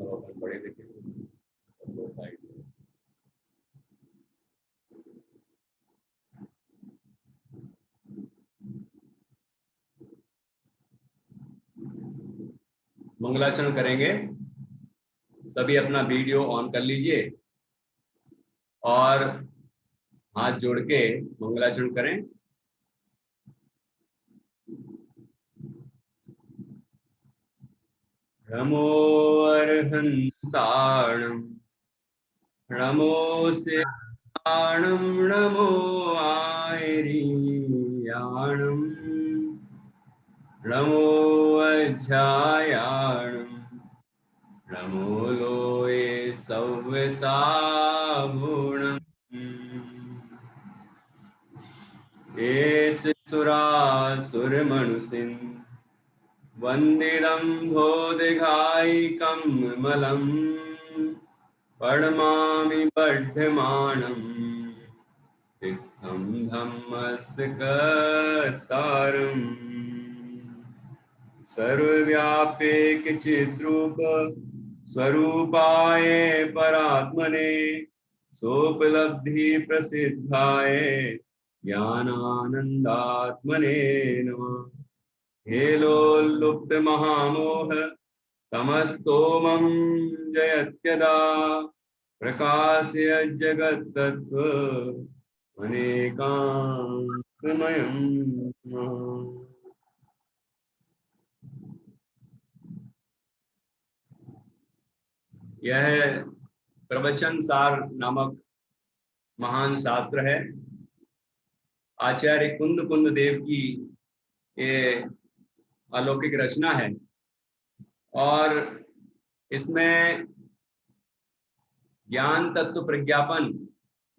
अपन बड़े लिखे दो साइड से। मंगलाचरण करेंगे। सभी अपना वीडियो ऑन कर लीजिए और हाथ जोड़ के मंगलाचरण करें। नमो अर्हन्ताणं नमो स्याणं नमो आयरीयाणं नमो अध्यायाणं नमो लोये सव्यसाभूणम् एस सुरासुरमनुसिन् वन्दिदं धोदिघायिकं मलम् पडमामि बध्यमाणम् तिक्तं धम्मस्य कर्तारम् सर्वव्यापेक चिद्रूप स्वरूपाय परात्मने सोपलब्धि प्रसिद्धाय ज्ञानानंदात्मने नमः। हे लोलुप्त महामोह तमस्तोमं जयत्यदा प्रकाशय जगत्तत्त्व अनेकांतमयम्। यह प्रवचन सार नामक महान शास्त्र है। आचार्य कुंद कुंद देव की ये अलौकिक रचना है और इसमें ज्ञान तत्व प्रज्ञापन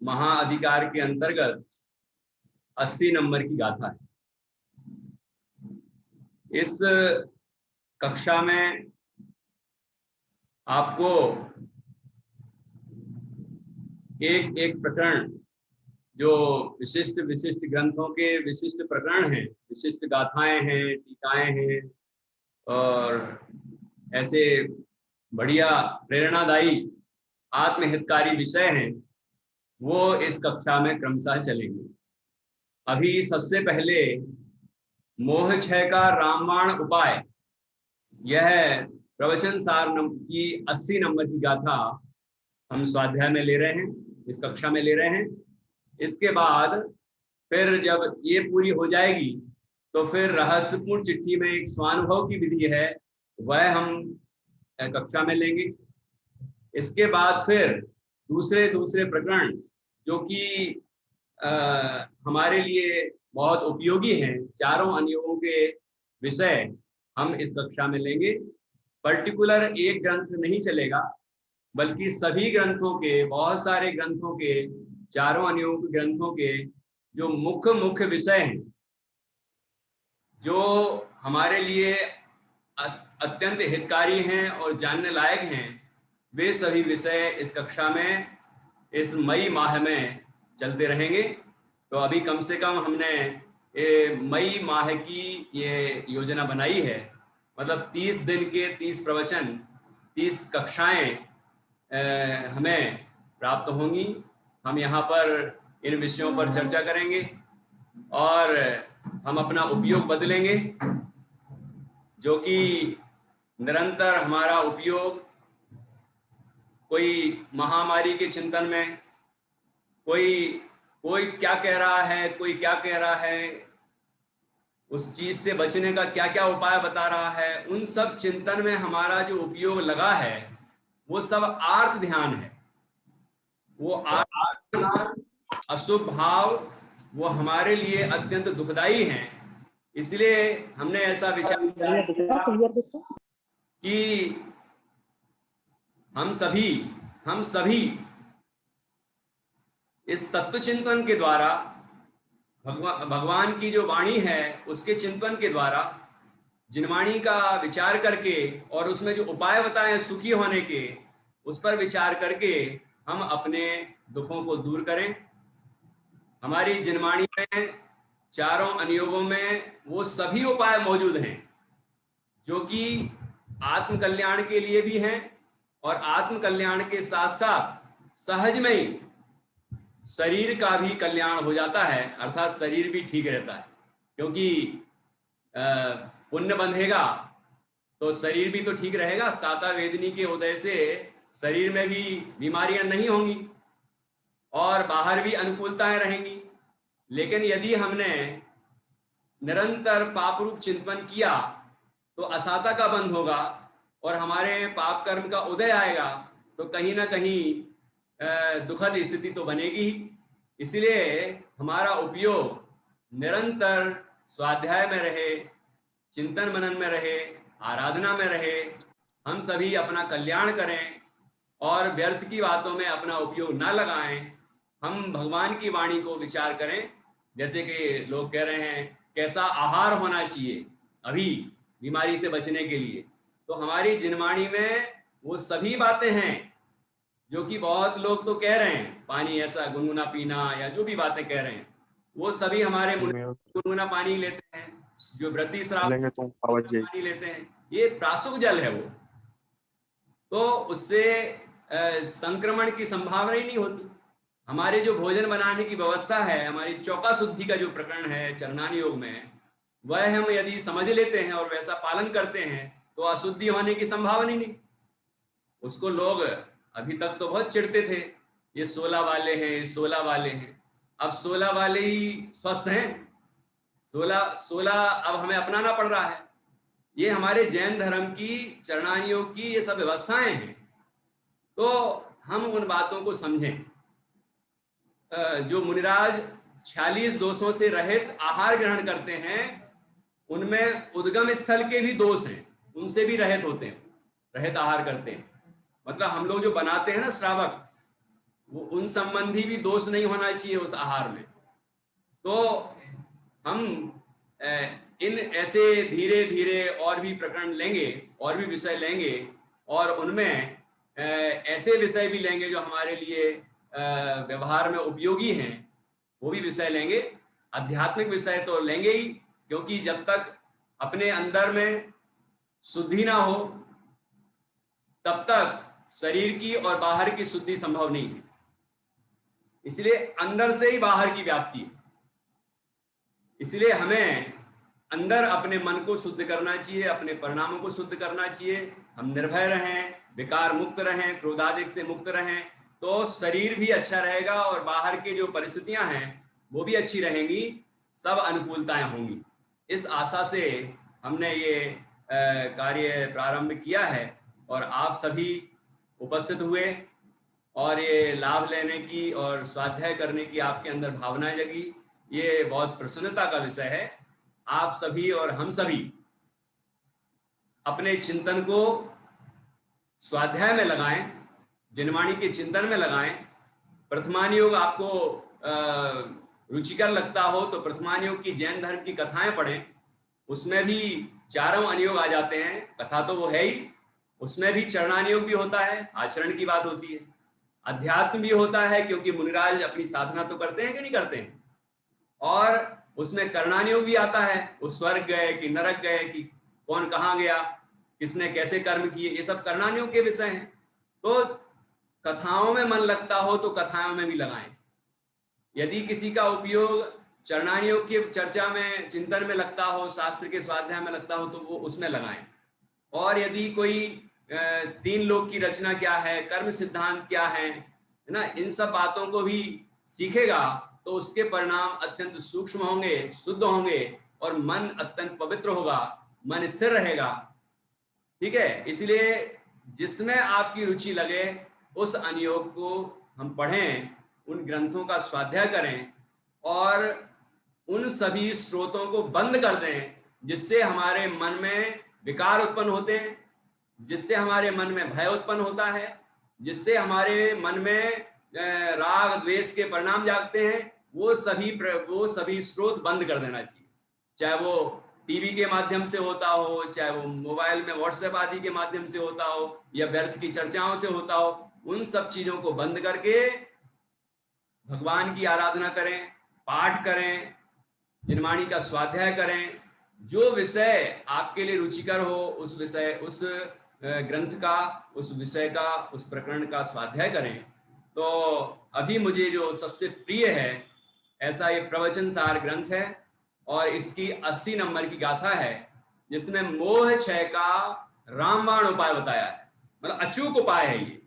महाअधिकार के अंतर्गत 80 नंबर की गाथा है। इस कक्षा में आपको एक एक प्रकरण, जो विशिष्ट विशिष्ट ग्रंथों के विशिष्ट प्रकरण हैं, विशिष्ट गाथाएं हैं, टीकाएं हैं और ऐसे बढ़िया प्रेरणादायी आत्महितकारी विषय हैं, वो इस कक्षा में क्रमशः चलेंगे। अभी सबसे पहले मोह क्षय का रामबाण उपाय, यह प्रवचन सार की 80 नंबर की गाथा हम स्वाध्याय में ले रहे हैं, इस कक्षा में ले रहे हैं। इसके बाद फिर जब ये पूरी हो जाएगी तो फिर रहस्यपूर्ण चिट्ठी में एक स्वानुभव की विधि है, वह हम कक्षा में लेंगे। इसके बाद फिर दूसरे प्रकरण जो कि हमारे लिए बहुत उपयोगी हैं, चारों अनुयोगों के विषय हम इस कक्षा में लेंगे। पर्टिकुलर एक ग्रंथ नहीं चलेगा, बल्कि सभी ग्रंथों के, बहुत सारे ग्रंथों के, चारों अनुयोग ग्रंथों के जो मुख्य विषय हैं, जो हमारे लिए अत्यंत हितकारी हैं और जानने लायक हैं, वे सभी विषय इस कक्षा में इस मई माह में चलते रहेंगे। तो अभी कम से कम हमने मई माह की ये योजना बनाई है, मतलब 30 दिन के 30 प्रवचन, 30 कक्षाएं हमें प्राप्त होंगी। हम यहाँ पर इन विषयों पर चर्चा करेंगे और हम अपना उपयोग बदलेंगे, जो कि निरंतर हमारा उपयोग कोई महामारी के चिंतन में, कोई क्या कह रहा है, कोई क्या कह रहा है, उस चीज से बचने का क्या क्या उपाय बता रहा है, उन सब चिंतन में हमारा जो उपयोग लगा है वो सब आर्त ध्यान है। वो आर्त अशुभ भाव वो हमारे लिए अत्यंत दुखदाई हैं। इसलिए हमने ऐसा विचार कि हम सभी इस तत्व चिंतन के द्वारा, भगवान की जो वाणी है उसके चिंतन के द्वारा, जिनवाणी का विचार करके और उसमें जो उपाय बताए सुखी होने के, उस पर विचार करके हम अपने दुखों को दूर करें। हमारी जिनवाणी में, चारों अनुयोगों में वो सभी उपाय मौजूद हैं जो कि आत्म कल्याण के लिए भी हैं और आत्म कल्याण के साथ साथ सहज में ही शरीर का भी कल्याण हो जाता है, अर्थात शरीर भी ठीक रहता है। क्योंकि पुण्य बंधेगा तो शरीर भी तो ठीक रहेगा। साता वेदनी के उदय से शरीर में भी बीमारियां नहीं होंगी और बाहर भी अनुकूलताएं रहेंगी। लेकिन यदि हमने निरंतर पाप रूप चिंतन किया तो असाता का बंध होगा और हमारे पाप कर्म का उदय आएगा, तो कहीं ना कहीं दुखद स्थिति तो बनेगी ही। इसलिए हमारा उपयोग निरंतर स्वाध्याय में रहे, चिंतन मनन में रहे, आराधना में रहे, हम सभी अपना कल्याण करें और व्यर्थ की बातों में अपना उपयोग ना लगाएं। हम भगवान की वाणी को विचार करें। जैसे कि लोग कह रहे हैं कैसा आहार होना चाहिए अभी बीमारी से बचने के लिए, तो हमारी जिनवाणी में वो सभी बातें हैं जो कि बहुत लोग तो कह रहे हैं, पानी ऐसा गुनगुना पीना या जो भी बातें कह रहे हैं, वो सभी हमारे गुनगुना पानी लेते हैं। जो व्रती श्राप पानी लेते हैं, ये प्रासुक जल है वो, तो उससे संक्रमण की संभावना ही नहीं होती। हमारे जो भोजन बनाने की व्यवस्था है, हमारी चौका शुद्धि का जो प्रकरण है चरणानी योग में, वह हम यदि समझ लेते हैं और वैसा पालन करते हैं तो अशुद्धि होने की संभावना ही नहीं। उसको लोग अभी तक तो बहुत चिढ़ते थे, ये 16 वाले हैं, 16 वाले हैं। अब 16 वाले ही स्वस्थ हैं, 16 अब हमें अपनाना पड़ रहा है। ये हमारे जैन धर्म की चरणानियों की ये सब व्यवस्थाएं हैं, तो हम उन बातों को समझें। जो मुनिराज 46 दोषों से रहित आहार ग्रहण करते हैं, उनमें उद्गम स्थल के भी दोष हैं, उनसे भी रहित होते हैं, रहित आहार करते हैं। मतलब हम लोग जो बनाते हैं ना श्रावक, वो उन संबंधी भी दोष नहीं होना चाहिए उस आहार में। तो हम इन ऐसे धीरे धीरे और भी प्रकरण लेंगे और भी विषय लेंगे, और उनमें ऐसे विषय भी लेंगे जो हमारे लिए व्यवहार में उपयोगी हैं, वो भी विषय लेंगे। आध्यात्मिक विषय तो लेंगे ही, क्योंकि जब तक अपने अंदर में शुद्धि ना हो तब तक शरीर की और बाहर की शुद्धि संभव नहीं है। इसलिए अंदर से ही बाहर की व्याप्ति है। इसलिए हमें अंदर अपने मन को शुद्ध करना चाहिए, अपने परिणामों को शुद्ध करना चाहिए। हम निर्भय रहें, विकार मुक्त रहें, क्रोधादिक से मुक्त रहें, तो शरीर भी अच्छा रहेगा और बाहर की जो परिस्थितियां हैं वो भी अच्छी रहेंगी, सब अनुकूलताएं होंगी। इस आशा से हमने ये कार्य प्रारंभ किया है और आप सभी उपस्थित हुए और ये लाभ लेने की और स्वाध्याय करने की आपके अंदर भावना जगी। ये बहुत प्रसन्नता का विषय है। आप सभी और हम सभी अपने चिंतन को स्वाध्याय में लगाएं, जिनवाणी के चिंतन में लगाएं। प्रथमान योग आपको रुचिकर लगता हो तो प्रथमान योग की जैन धर्म की कथाएं पढ़ें, उसमें भी चारों अनुयोग आ जाते हैं। कथा तो वो है ही, उसमें भी चरणानुयोग भी होता है, आचरण की बात होती है, अध्यात्म भी होता है, क्योंकि मुनिराज अपनी साधना तो करते हैं कि नहीं करते हैं, और उसमें कर्णानुयोग भी आता है, वो स्वर्ग गए कि नरक गए कि कौन कहाँ गया, किसने कैसे कर्म किए, ये सब कर्णानुयोग के विषय हैं। तो कथाओं में मन लगता हो तो कथाओं में भी लगाएं। यदि किसी का उपयोग चरणानुयोग की चर्चा में, चिंतन में लगता हो, शास्त्र के स्वाध्याय में लगता हो, तो वो उसमें लगाएं। और यदि कोई 3 लोक की रचना क्या है, कर्म सिद्धांत क्या है ना, इन सब बातों को भी सीखेगा तो उसके परिणाम अत्यंत सूक्ष्म होंगे, शुद्ध होंगे और मन अत्यंत पवित्र होगा, मन स्थिर रहेगा। ठीक है, इसलिए जिसमें आपकी रुचि लगे उस अनुयोग को हम पढ़ें, उन ग्रंथों का स्वाध्याय करें और उन सभी स्रोतों को बंद कर दें जिससे हमारे मन में विकार उत्पन्न होते हैं, जिससे हमारे मन में भय उत्पन्न होता है, जिससे हमारे मन में राग द्वेष के परिणाम जागते हैं। वो सभी स्रोत बंद कर देना चाहिए, चाहे वो टीवी के माध्यम से होता हो, चाहे वो मोबाइल में व्हाट्सएप आदि के माध्यम से होता हो, या व्यर्थ की चर्चाओं से होता हो। उन सब चीजों को बंद करके भगवान की आराधना करें, पाठ करें, जिनवाणी का स्वाध्याय करें। जो विषय आपके लिए रुचिकर हो उस विषय, उस ग्रंथ का, उस विषय का, उस प्रकरण का स्वाध्याय करें। तो अभी मुझे जो सबसे प्रिय है ऐसा ये प्रवचन सार ग्रंथ है और इसकी 80 नंबर की गाथा है जिसमें मोह क्षय का रामबाण उपाय बताया है। मतलब अचूक उपाय है ये,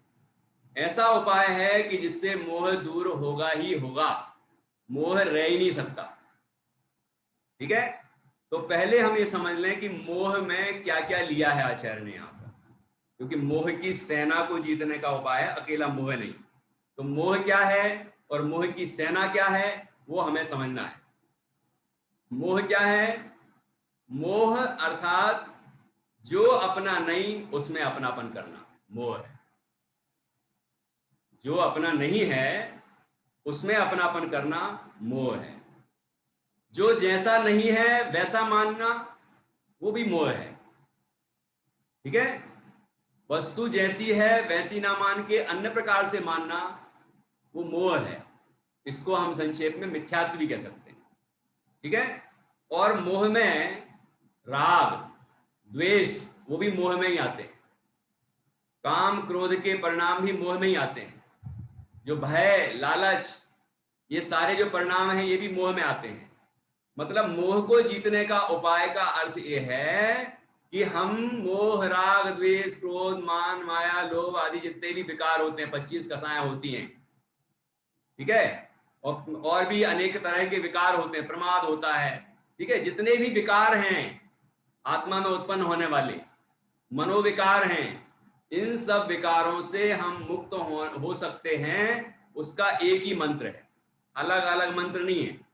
ऐसा उपाय है कि जिससे मोह दूर होगा ही होगा, मोह रह ही नहीं सकता। ठीक है, तो पहले हम ये समझ लें कि मोह में क्या क्या लिया है आचार्य ने यहाँ पर, क्योंकि मोह की सेना को जीतने का उपाय है, अकेला मोह नहीं। तो मोह क्या है और मोह की सेना क्या है वो हमें समझना है। मोह क्या है? मोह अर्थात जो अपना नहीं उसमें अपनापन करना मोह है। जो अपना नहीं है उसमें अपनापन करना मोह है। जो जैसा नहीं है वैसा मानना वो भी मोह है। ठीक है, वस्तु जैसी है वैसी ना मान के अन्य प्रकार से मानना वो मोह है। इसको हम संक्षेप में मिथ्यात्व भी कह सकते हैं। ठीक है, और मोह में राग द्वेष वो भी मोह में ही आते हैं। काम क्रोध के परिणाम भी मोह में ही आते हैं। जो भय लालच ये सारे जो परिणाम हैं ये भी मोह में आते हैं। मतलब मोह को जीतने का उपाय का अर्थ ये है कि हम मोह राग द्वेष क्रोध मान माया लोभ आदि जितने भी विकार होते हैं, 25 कसाएं होती हैं। ठीक है, और भी अनेक तरह के विकार होते हैं, प्रमाद होता है। ठीक है, जितने भी विकार हैं आत्मा में उत्पन्न होने वाले मनोविकार हैं, इन सब विकारों से हम मुक्त हो सकते हैं। उसका एक ही मंत्र है, अलग अलग मंत्र नहीं है।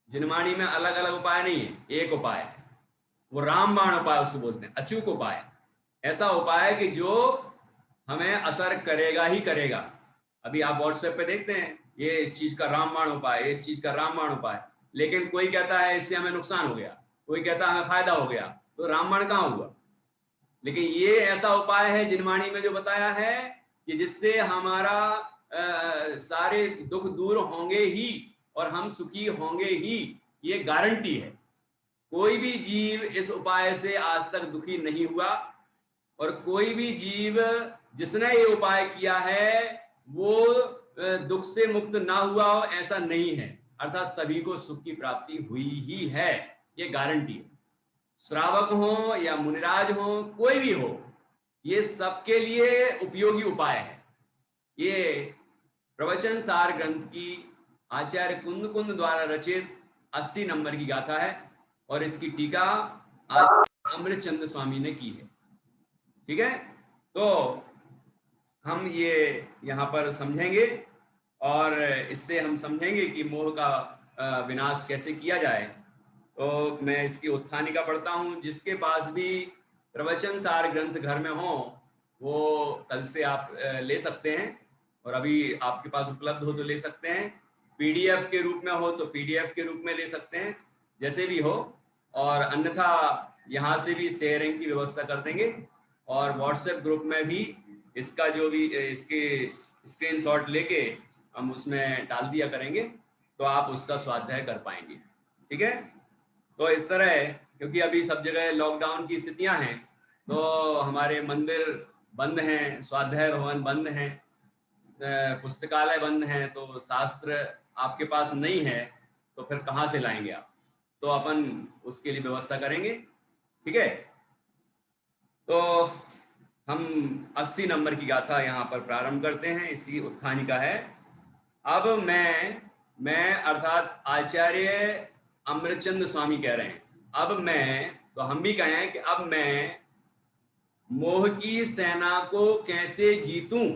जिनवाणी में अलग अलग उपाय नहीं है, एक उपाय है, वो रामबाण उपाय उसको बोलते हैं, अचूक उपाय। ऐसा उपाय कि जो हमें असर करेगा ही करेगा। अभी आप व्हाट्सएप पे देखते हैं ये इस चीज का रामबाण उपाय, इस चीज का रामबाण उपाय, लेकिन कोई कहता है इससे हमें नुकसान हो गया, कोई कहता है हमें फायदा हो गया, तो रामबाण कहाँ हुआ? लेकिन ये ऐसा उपाय है जिनवाणी में जो बताया है कि जिससे हमारा सारे दुख दूर होंगे ही और हम सुखी होंगे ही, ये गारंटी है। कोई भी जीव इस उपाय से आज तक दुखी नहीं हुआ और कोई भी जीव जिसने ये उपाय किया है वो दुख से मुक्त ना हुआ हो ऐसा नहीं है। अर्थात सभी को सुख की प्राप्ति हुई ही है, ये गारंटी है। श्रावक हो या मुनिराज हो, कोई भी हो, ये सबके लिए उपयोगी उपाय है। ये प्रवचन सार ग्रंथ की आचार्य कुंद कुंद द्वारा रचित 80 नंबर की गाथा है और इसकी टीका आचार्य अमृतचंद स्वामी ने की है। ठीक है, तो हम ये यहाँ पर समझेंगे और इससे हम समझेंगे कि मोह का विनाश कैसे किया जाए। तो मैं इसकी उत्थानिका पढ़ता हूँ। जिसके पास भी प्रवचन सार ग्रंथ घर में हो वो कल से आप ले सकते हैं, और अभी आपके पास उपलब्ध हो तो ले सकते हैं। पीडीएफ के रूप में हो तो पीडीएफ के रूप में ले सकते हैं, जैसे भी हो, और अन्यथा यहाँ से भी शेयरिंग की व्यवस्था कर देंगे और व्हाट्सएप ग्रुप में भी इसका जो भी इसके स्क्रीनशॉट लेके हम उसमें डाल दिया करेंगे, तो आप उसका स्वाध्याय कर पाएंगे। ठीक है, तो इस तरह, क्योंकि अभी सब जगह लॉकडाउन की स्थितियां हैं तो हमारे मंदिर बंद हैं, स्वाध्याय भवन बंद हैं, पुस्तकालय बंद हैं, तो शास्त्र आपके पास नहीं है तो फिर कहाँ से लाएंगे आप? तो अपन उसके लिए व्यवस्था करेंगे। ठीक है, तो हम 80 नंबर की गाथा यहाँ पर प्रारंभ करते हैं। इसकी उत्थानिका है। अब मैं अर्थात आचार्य अमृतचंद स्वामी कह रहे हैं, अब मैं, तो हम भी कहें कि अब मैं मोह की सेना को कैसे जीतूं।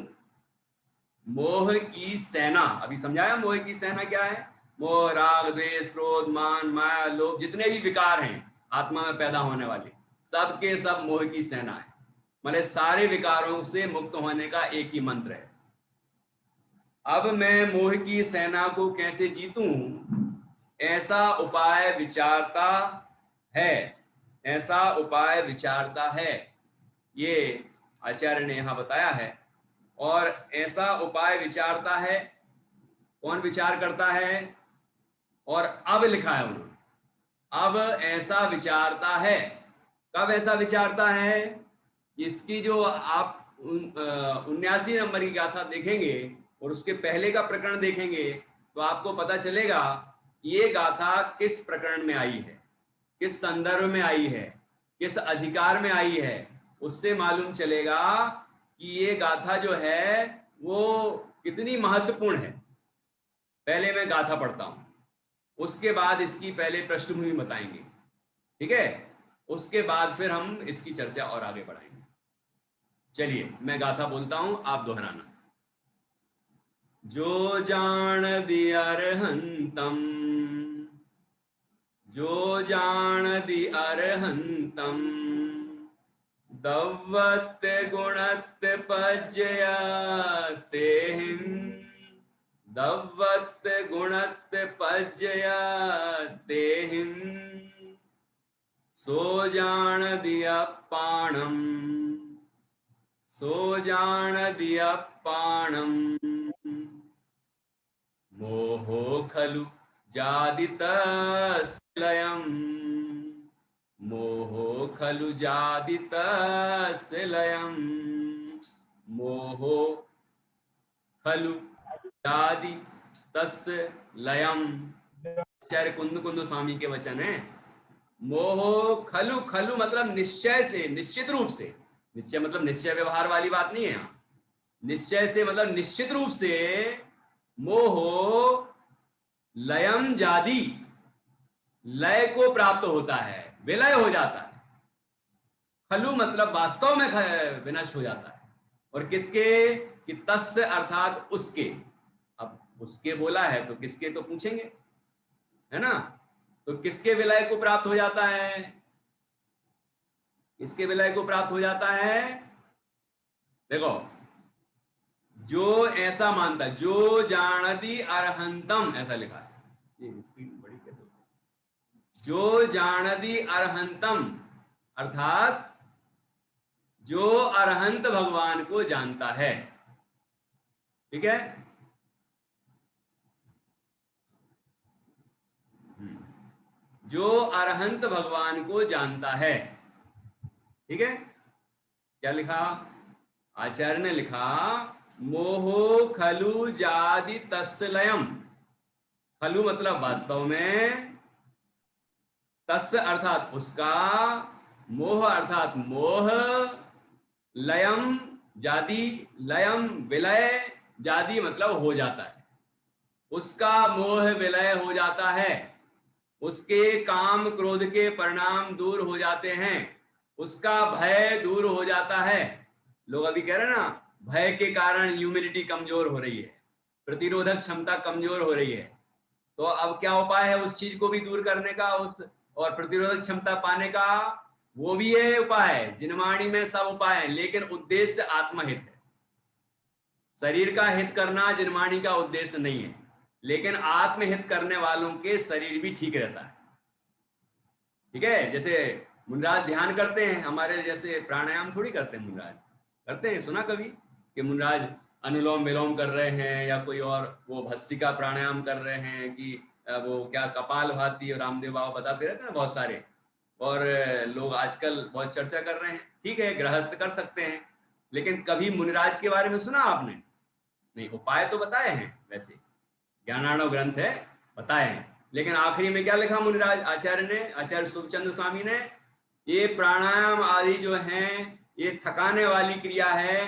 मोह की सेना अभी समझाया। मोह की सेना क्या है? मोह राग द्वेष क्रोध मान माया लोभ जितने भी विकार हैं आत्मा में पैदा होने वाले, सब के सब मोह की सेना है। मतलब सारे विकारों से मुक्त होने का एक ही मंत्र है। अब मैं मोह की सेना को कैसे जीतूं, ऐसा उपाय विचारता है, ऐसा उपाय विचारता है, ये आचार्य ने यहाँ बताया है। और ऐसा उपाय विचारता है, कौन विचार करता है? और अब लिखा है उन्होंने, अब ऐसा विचारता है। कब ऐसा विचारता है? इसकी जो आप 79 नंबर की गाथा देखेंगे और उसके पहले का प्रकरण देखेंगे तो आपको पता चलेगा ये गाथा किस प्रकरण में आई है, किस संदर्भ में आई है, किस अधिकार में आई है। उससे मालूम चलेगा कि ये गाथा जो है वो कितनी महत्वपूर्ण है। पहले मैं गाथा पढ़ता हूं, उसके बाद इसकी पहले पृष्ठभूमि बताएंगे, ठीक है, उसके बाद फिर हम इसकी चर्चा और आगे बढ़ाएंगे। चलिए मैं गाथा बोलता हूं, आप दोहराना। जो जान दी अरहंतम, जो जान दी अरहंतम, दव्वत गुणत पज्जयते हिम, दव्वत गुणत पज्जयते हिम, सो जान दिया पाणम, सो जान दिया पाणम, मोहो खलु जादितस्लयम्, मोहो खलु जादितस्लयम्, मोहो खलु जादितस्लयम्। आचार्य कुंद कुंद स्वामी के वचन है। मोहो खलु, खलु मतलब निश्चय से, निश्चित रूप से। निश्चय मतलब निश्चय व्यवहार वाली बात नहीं है यहाँ। निश्चय से मतलब निश्चित रूप से। मोहो लयम जादी, लय को प्राप्त होता है, विलय हो जाता है। खलु मतलब वास्तव में विनष्ट हो जाता है। और किसके? कि तस्य अर्थात उसके। अब उसके बोला है तो किसके तो पूछेंगे, है ना। तो किसके विलय को प्राप्त हो जाता है? किसके विलय को प्राप्त हो जाता है? देखो, जो ऐसा मानता, जो जानती अरहंतम, ऐसा लिखा है, ये स्क्रीन बड़ी कैसे? जो जानती अरहंतम अर्थात जो अरहंत भगवान को जानता है, ठीक है। जो अरहंत भगवान को जानता है, ठीक है। क्या लिखा? आचार्य ने लिखा मोहो खलु जादि तस्लयम। खलु मतलब वास्तव में, तस्य अर्थात उसका, मोह अर्थात मोह, लयम जादी, लयम विलय, जादी मतलब हो जाता है। उसका मोह विलय हो जाता है, उसके काम क्रोध के परिणाम दूर हो जाते हैं, उसका भय दूर हो जाता है। लोग अभी कह रहे हैं ना, भय के कारण ह्यूमिलिटी कमजोर हो रही है, प्रतिरोधक क्षमता कमजोर हो रही है। तो अब क्या उपाय है उस चीज को भी दूर करने का, उस और प्रतिरोधक क्षमता पाने का? वो भी है उपाय। जिनवाणी में सब उपाय है, लेकिन उद्देश्य आत्महित है। शरीर का हित करना जिनवाणी का उद्देश्य नहीं है, लेकिन आत्महित करने वालों के शरीर भी ठीक रहता है, ठीक है। जैसे मुनराज ध्यान करते हैं, हमारे जैसे प्राणायाम थोड़ी करते हैं। मुनराज करते हैं, सुना कभी कि मुनराज अनुलोम विलोम कर रहे हैं या कोई और वो भस्त्रिका प्राणायाम कर रहे हैं, कि वो क्या कपालभाति और रामदेव बाबा बताते रहते हैं बहुत सारे, और लोग आजकल बहुत चर्चा कर रहे हैं। ठीक है, गृहस्थ कर सकते हैं, लेकिन कभी मुनिराज के बारे में सुना आपने? नहीं। उपाय तो बताए हैं, वैसे ज्ञानार्णव ग्रंथ है, बताए हैं, लेकिन आखिरी में क्या लिखा मुनिराज आचार्य ने, आचार्य शुभचंद्र स्वामी ने? ये प्राणायाम आदि जो हैं ये थकाने वाली क्रिया है,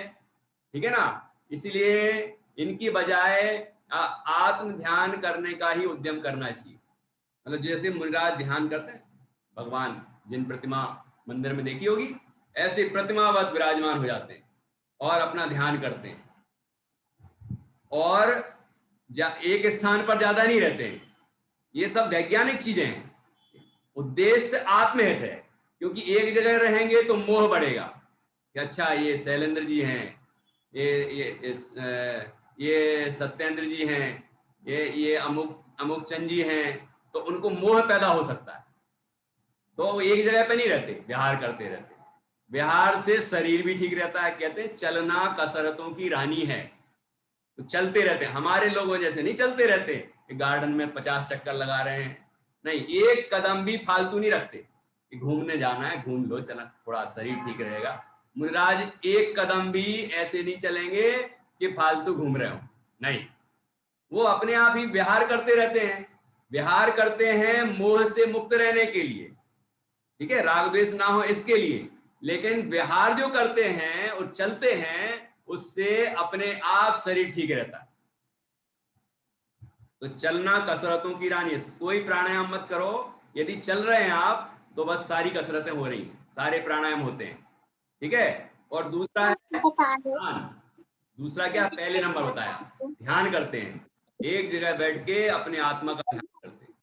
ठीक है ना, इसलिए इनकी बजाय आत्म ध्यान करने का ही उद्यम करना चाहिए। मतलब जैसे मुनिराज ध्यान करते हैं, भगवान जिन प्रतिमा मंदिर में देखी होगी, ऐसे प्रतिमावत विराजमान हो जाते हैं और अपना ध्यान करते हैं, और एक स्थान पर ज्यादा नहीं रहते हैं। ये सब वैज्ञानिक चीजें हैं। उद्देश्य आत्महित है, क्योंकि एक जगह रहेंगे तो मोह बढ़ेगा कि अच्छा ये शैलेंद्र जी हैं, ये सत्येंद्र जी हैं, ये अमुक चंद जी हैं, तो उनको मोह पैदा हो सकता है। तो वो एक जगह पे नहीं रहते, विहार करते रहते। विहार से शरीर भी ठीक रहता है। कहते हैं चलना कसरतों की रानी है, तो चलते रहते। हमारे लोगों जैसे नहीं चलते रहते कि गार्डन में 50 चक्कर लगा रहे हैं, नहीं, एक कदम भी फालतू नहीं रखते कि घूमने जाना है, घूम लो, चला, थोड़ा शरीर ठीक रहेगा। मुनिराज एक कदम भी ऐसे नहीं चलेंगे कि फालतू घूम रहे हो, नहीं, वो अपने आप ही विहार करते रहते हैं। विहार करते हैं मोह से मुक्त रहने के लिए, ठीक है, राग द्वेष ना हो इसके लिए। लेकिन विहार जो करते हैं और चलते हैं, उससे अपने आप शरीर ठीक रहता है। तो चलना कसरतों की रानी है। कोई प्राणायाम मत करो, यदि चल रहे हैं आप तो बस सारी कसरतें हो रही हैं, सारे प्राणायाम होते हैं, ठीक है। और दूसरा है ध्यान। दूसरा क्या, पहले नंबर बताया, ध्यान करते हैं, एक जगह बैठ के अपने आत्मा का ध्यान करते हैं,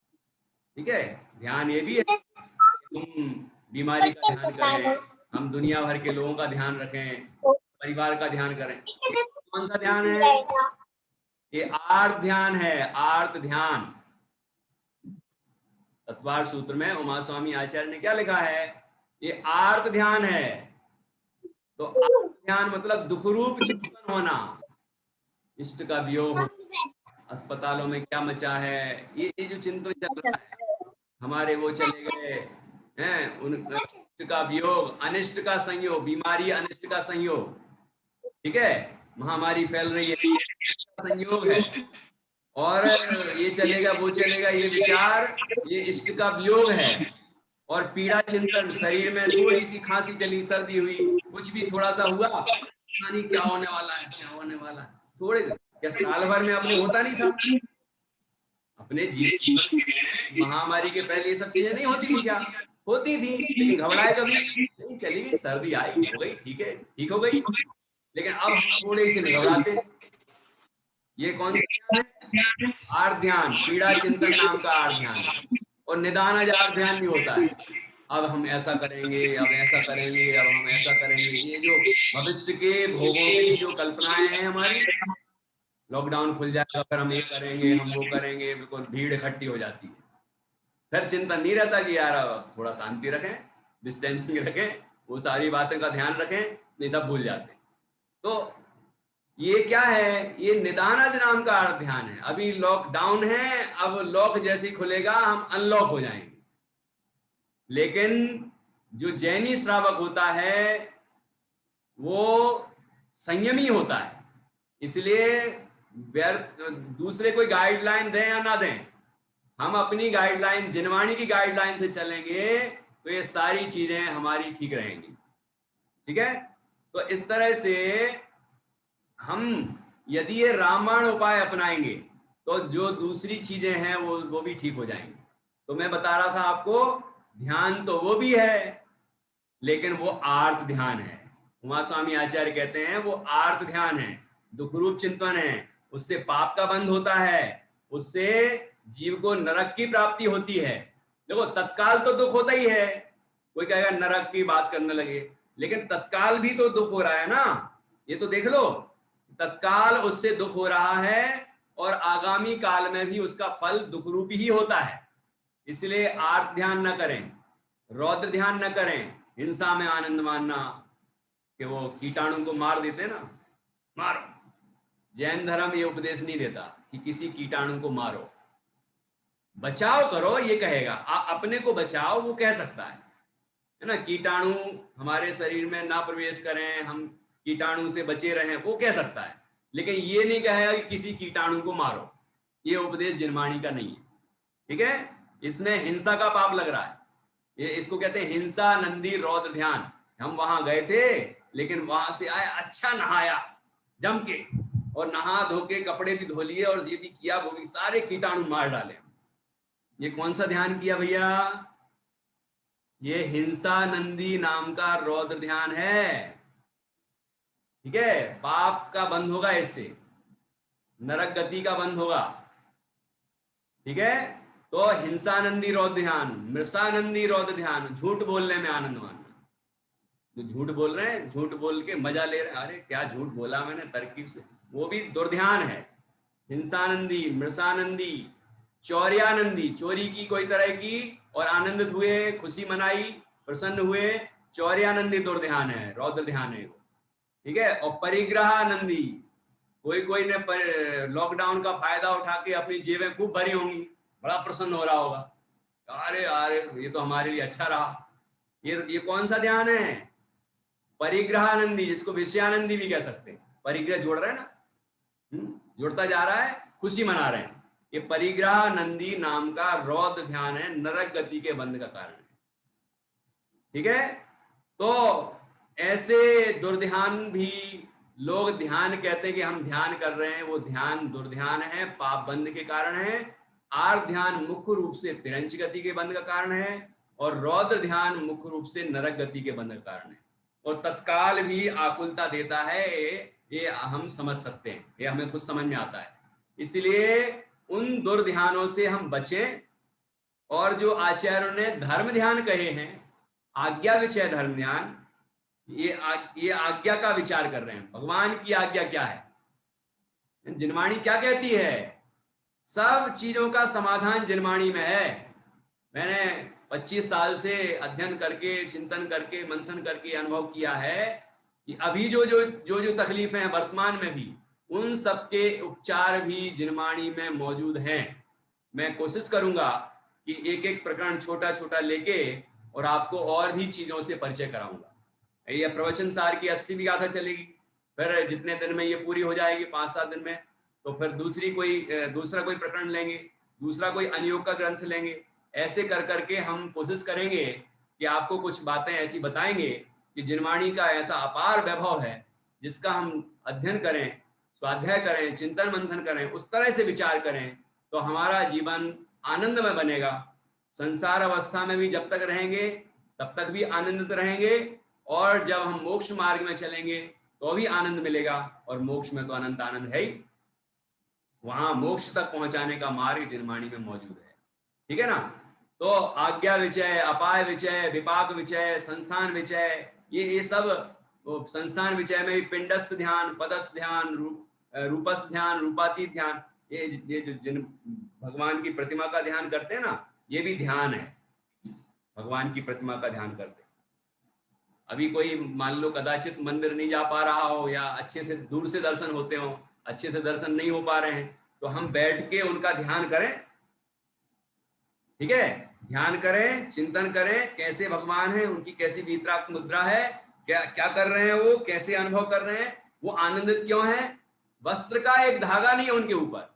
ठीक है। ध्यान ये भी है कि हम बीमारी का ध्यान करें, हम दुनिया भर के लोगों का ध्यान रखें, परिवार का ध्यान करें। कौन सा ध्यान है ये? आर्त ध्यान है, आर्त ध्यान। तत्वार सूत्र में उमा स्वामी आचार्य ने क्या लिखा है, ये आर्त ध्यान है। तो आर्त ध्यान मतलब दुखरूप चिंतन होना, इष्ट का वियोग होना, अस्पतालों में क्या मचा है, ये जो चिंतन चल रहा है, हमारे वो चले गए हैं, उन इष्ट का वियोग, अनिष्ट का संयोग, बीमारी अनिष्ट का संयोग, ठीक है, महामारी फैल रही है, संयोग है, और ये चलेगा वो चलेगा, ये विचार, ये इष्ट का वियोग है। और पीड़ा चिंतन, शरीर में थोड़ी सी खांसी चली, सर्दी हुई, कुछ भी थोड़ा सा हुआ, नहीं क्या होने वाला है, क्या होने वाला है, थोड़े क्या साल भर में अपने होता नहीं था? अपने जीवन महामारी के पहले ये सब चीजें नहीं होती थी क्या? होती थी, लेकिन घबराए कभी नहीं, चली गई, सर्दी आई, हो गई, ठीक है, ठीक हो गई। लेकिन अब हम थोड़े से घबराते। ये कौन सा ध्यान है? आर्त ध्यान, पीड़ा चिंतन नाम का आर्त ध्यान है। और निदानज आर्त ध्यान भी होता है, अब हम ऐसा करेंगे, अब ऐसा करेंगे, अब हम ऐसा करेंगे, ये जो भविष्य के भोगों की जो कल्पनाएं हैं हमारी, लॉकडाउन खुल जाएगा, फिर हम ये करेंगे, हम वो करेंगे, बिल्कुल भीड़ इकट्ठी हो जाती है। फिर चिंतन नहीं रहता कि यार थोड़ा शांति रखें, डिस्टेंसिंग रखें, वो सारी बातें का ध्यान रखें, नहीं सब भूल जाते हैं। तो ये क्या है, ये निदानज नाम का ध्यान है। अभी लॉकडाउन है, अब लॉक जैसे ही खुलेगा हम अनलॉक हो जाएंगे। लेकिन जो जैनी श्रावक होता है वो संयमी होता है, इसलिए दूसरे कोई गाइडलाइन दें या ना दें, हम अपनी गाइडलाइन, जिनवाणी की गाइडलाइन से चलेंगे तो ये सारी चीजें हमारी ठीक रहेंगी, ठीक है। तो इस तरह से हम यदि ये रामबाण उपाय अपनाएंगे तो जो दूसरी चीजें हैं वो भी ठीक हो जाएंगी। तो मैं बता रहा था आपको, ध्यान तो वो भी है, लेकिन वो आर्त ध्यान है। उमा स्वामी आचार्य कहते हैं वो आर्त ध्यान है, दुखरूप चिंतन है, उससे पाप का बंध होता है, उससे जीव को नरक की प्राप्ति होती है। देखो तत्काल तो दुख होता ही है, कोई कहेगा नरक की बात करने लगे, लेकिन तत्काल भी तो दुख हो रहा है ना, ये तो देख लो, तत्काल उससे दुख हो रहा है और आगामी काल में भी उसका फल दुखरूपी ही होता है। इसलिए आर्त ध्यान न करें, रौद्र ध्यान न करें, हिंसा में आनंद मानना कि वो कीटाणु को मार देते ना, मारो। जैन धर्म ये उपदेश नहीं देता कि किसी कीटाणु को मारो, बचाव करो ये कहेगा, अपने को बचाओ वो कह सकता है ना, कीटाणु हमारे शरीर में ना प्रवेश करें, हम कीटाणु से बचे रहें, वो कह सकता है, लेकिन ये नहीं कहेगा कि किसी कीटाणु को मारो। ये उपदेश जिनवाणी का नहीं है, ठीक है। इसमें हिंसा का पाप लग रहा है, ये इसको कहते हैं हिंसा नंदी रौद्र ध्यान। हम वहां गए थे, लेकिन वहां से आए, अच्छा नहाया जम के, और नहा धो के कपड़े भी धो लिए, और ये भी किया, वो भी, सारे कीटाणु मार डाले। ये कौन सा ध्यान किया भैया? ये हिंसा नंदी नाम का रौद्र ध्यान है, ठीक है। पाप का बंद होगा इससे, नरक गति का बंद होगा, ठीक है। तो हिंसानंदी रौद्र ध्यान, मृषानंदी रौद्र ध्यान, झूठ बोलने में आनंद मानना। जो झूठ बोल रहे हैं, झूठ बोल के मजा ले रहे हैं, अरे क्या झूठ बोला मैंने तरकीब से, वो भी दुर्ध्यान है। हिंसानंदी, मृषानंदी, चौर्यानंदी, चोरी की कोई तरह की और आनंदित हुए, खुशी मनाई, प्रसन्न हुए, चौर्यानंदी दुर्ध्यान है, रौद्र ध्यान है वो, ठीक है। और परिग्रहानंदी, कोई ने लॉकडाउन का फायदा उठा के अपनी जेबें खूब भरी होंगी, बड़ा प्रसन्न हो रहा होगा, अरे अरे ये तो हमारे लिए अच्छा रहा। ये कौन सा ध्यान है? परिग्रहानंदी, जिसको विषयानंदी भी कह सकते हैं, परिग्रह जोड़ रहे हैं ना, जुड़ता जा रहा है, खुशी मना रहे हैं। ये परिग्रहानंदी नाम का रौद्र ध्यान है, नरक गति के बंध का कारण है। ठीक है, तो ऐसे दुर्ध्यान भी लोग ध्यान कहते हैं कि हम ध्यान कर रहे हैं, वो ध्यान दुर्ध्यान है, पाप बंध के कारण है। आर्त ध्यान मुख्य रूप से तिरंच गति के बंध का कारण है, और रौद्र ध्यान मुख्य रूप से नरक गति के बंध का कारण है, और तत्काल भी आकुलता देता है, ये हम समझ सकते हैं, ये हमें खुद समझ में आता है। इसलिए उन दुर्ध्यानों से हम बचें, और जो आचार्यों ने धर्म ध्यान कहे हैं, आज्ञा विषय धर्म ध्यान, ये आज्ञा का विचार कर रहे हैं। भगवान की आज्ञा क्या है, जिनवाणी क्या कहती है? सब चीजों का समाधान जिनवाणी में है। मैंने 25 साल से अध्ययन करके, चिंतन करके, मंथन करके अनुभव किया है कि अभी जो जो जो जो तकलीफें हैं वर्तमान में भी, उन सबके उपचार भी जिनवाणी में मौजूद हैं। मैं कोशिश करूंगा कि एक एक प्रकरण छोटा छोटा लेके और आपको और भी चीजों से परिचय कराऊंगा। ये प्रवचन सार की 80 भी गाथा चलेगी, फिर जितने दिन में ये पूरी हो जाएगी, 5-7 दिन में, तो फिर दूसरा कोई प्रकरण लेंगे, दूसरा कोई अनियोग का ग्रंथ लेंगे। ऐसे कर करके हम कोशिश करेंगे कि आपको कुछ बातें ऐसी बताएंगे कि जिनवाणी का ऐसा अपार वैभव है, जिसका हम अध्ययन करें, स्वाध्याय करें, चिंतन मंथन करें, उस तरह से विचार करें, तो हमारा जीवन आनंदमय बनेगा। संसार अवस्था में भी जब तक रहेंगे तब तक भी आनंदित रहेंगे, और जब हम मोक्ष मार्ग में चलेंगे तो भी आनंद मिलेगा, और मोक्ष में तो अनंत आनंद है ही। वहां मोक्ष तक पहुंचाने का मार्ग जिनवाणी में मौजूद है। ठीक है ना? तो आज्ञा विचय, अपाय विचय, विपाक विचय, संस्थान विचय, ये सब संस्थान विचय में भी पिंडस्थ ध्यान, पदस्थ ध्यान, रूपस्थ ध्यान, रूपातीत ध्यान, ये जो जिन भगवान की प्रतिमा का ध्यान करते हैं ना, ये भी ध्यान है, भगवान की प्रतिमा का ध्यान करते हैं। अभी कोई मान लो कदाचित मंदिर नहीं जा पा रहा हो, या अच्छे से दूर से दर्शन होते हो, अच्छे से दर्शन नहीं हो पा रहे हैं, तो हम बैठ के उनका ध्यान करें। ठीक है, ध्यान करें, चिंतन करें, कैसे भगवान है, उनकी कैसी वीतराग मुद्रा है, क्या क्या कर रहे हैं वो, कैसे अनुभव कर रहे हैं, वो आनंदित क्यों है। वस्त्र का एक धागा नहीं है उनके ऊपर,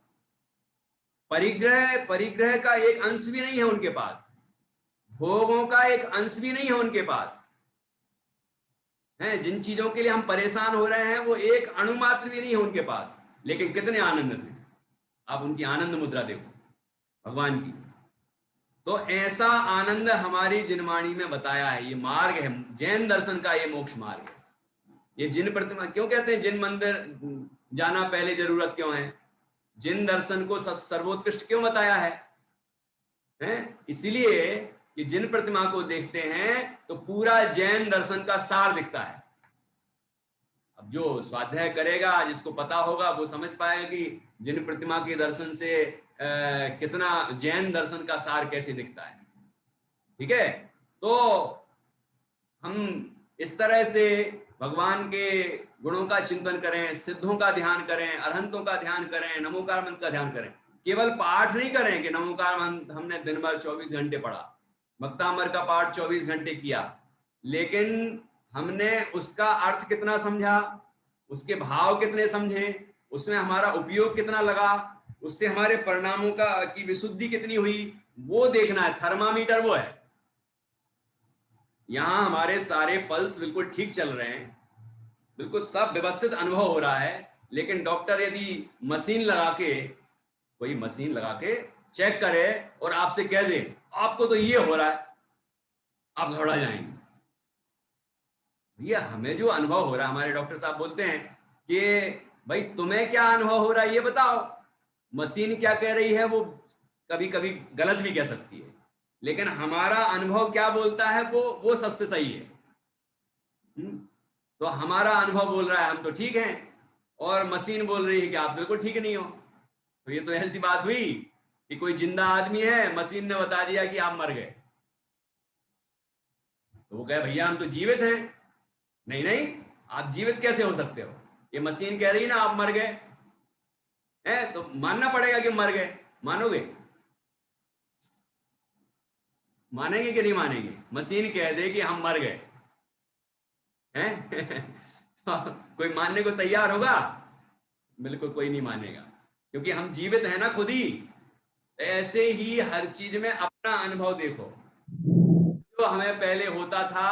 परिग्रह का एक अंश भी नहीं है उनके पास, भोगों का एक अंश भी नहीं है उनके पास है। जिन चीजों के लिए हम परेशान हो रहे हैं वो एक अणु मात्र भी नहीं है उनके पास, लेकिन कितने आनंदित हैं। आप उनकी आनंद मुद्रा देखो भगवान की। तो ऐसा आनंद हमारी जिनवाणी में बताया है। ये मार्ग है जैन दर्शन का, ये मोक्ष मार्ग है। ये जिन प्रतिमा क्यों कहते हैं, जिन मंदिर जाना पहले जरूरत क्यों है, जिन दर्शन को सर्वोत्कृष्ट क्यों बताया है? इसीलिए कि जिन प्रतिमा को देखते हैं तो पूरा जैन दर्शन का सार दिखता है। अब जो स्वाध्याय करेगा, जिसको पता होगा, वो समझ पाएगा कि जिन प्रतिमा के दर्शन से कितना जैन दर्शन का सार कैसे दिखता है। ठीक है, तो हम इस तरह से भगवान के गुणों का चिंतन करें, सिद्धों का ध्यान करें, अरहंतों का ध्यान करें, नमोकार मंत्र का ध्यान करें। केवल पाठ नहीं करें कि नमोकार मंत्र हमने दिन भर 24 घंटे पढ़ा, भक्तामर का पाठ 24 घंटे किया, लेकिन हमने उसका अर्थ कितना समझा, उसके भाव कितने समझे, उसमें हमारा उपयोग कितना लगा, उससे हमारे परिणामों की विशुद्धि कितनी हुई, वो देखना है। थर्मामीटर वो है। यहां हमारे सारे पल्स बिल्कुल ठीक चल रहे हैं, बिल्कुल सब व्यवस्थित अनुभव हो रहा है, लेकिन डॉक्टर यदि कोई मशीन लगा के चेक करे और आपसे कह दे आपको तो ये हो रहा है, आप घबरा जाएंगे। भैया हमें जो अनुभव हो रहा है, हमारे डॉक्टर साहब बोलते हैं कि भाई तुम्हें क्या अनुभव हो रहा है ये बताओ। मशीन क्या कह रही है वो कभी कभी गलत भी कह सकती है, लेकिन हमारा अनुभव क्या बोलता है वो सबसे सही है। तो हमारा अनुभव बोल रहा है हम तो ठीक हैं, और मशीन बोल रही है कि आप बिल्कुल ठीक नहीं हो। तो ये तो ऐसी बात हुई कि कोई जिंदा आदमी है, मशीन ने बता दिया कि आप मर गए, तो वो कहे भैया हम तो जीवित हैं। नहीं नहीं, आप जीवित कैसे हो सकते हो, ये मशीन कह रही है ना आप मर गए है, तो मानना पड़ेगा कि मर गए। मानोगे? मानेंगे कि नहीं मानेंगे? मशीन कह दे कि हम मर गए, हैं? तो कोई मानने को तैयार होगा? बिल्कुल कोई नहीं मानेगा, क्योंकि हम जीवित हैं ना खुद ही। ऐसे ही हर चीज में अपना अनुभव देखो, जो हमें पहले होता था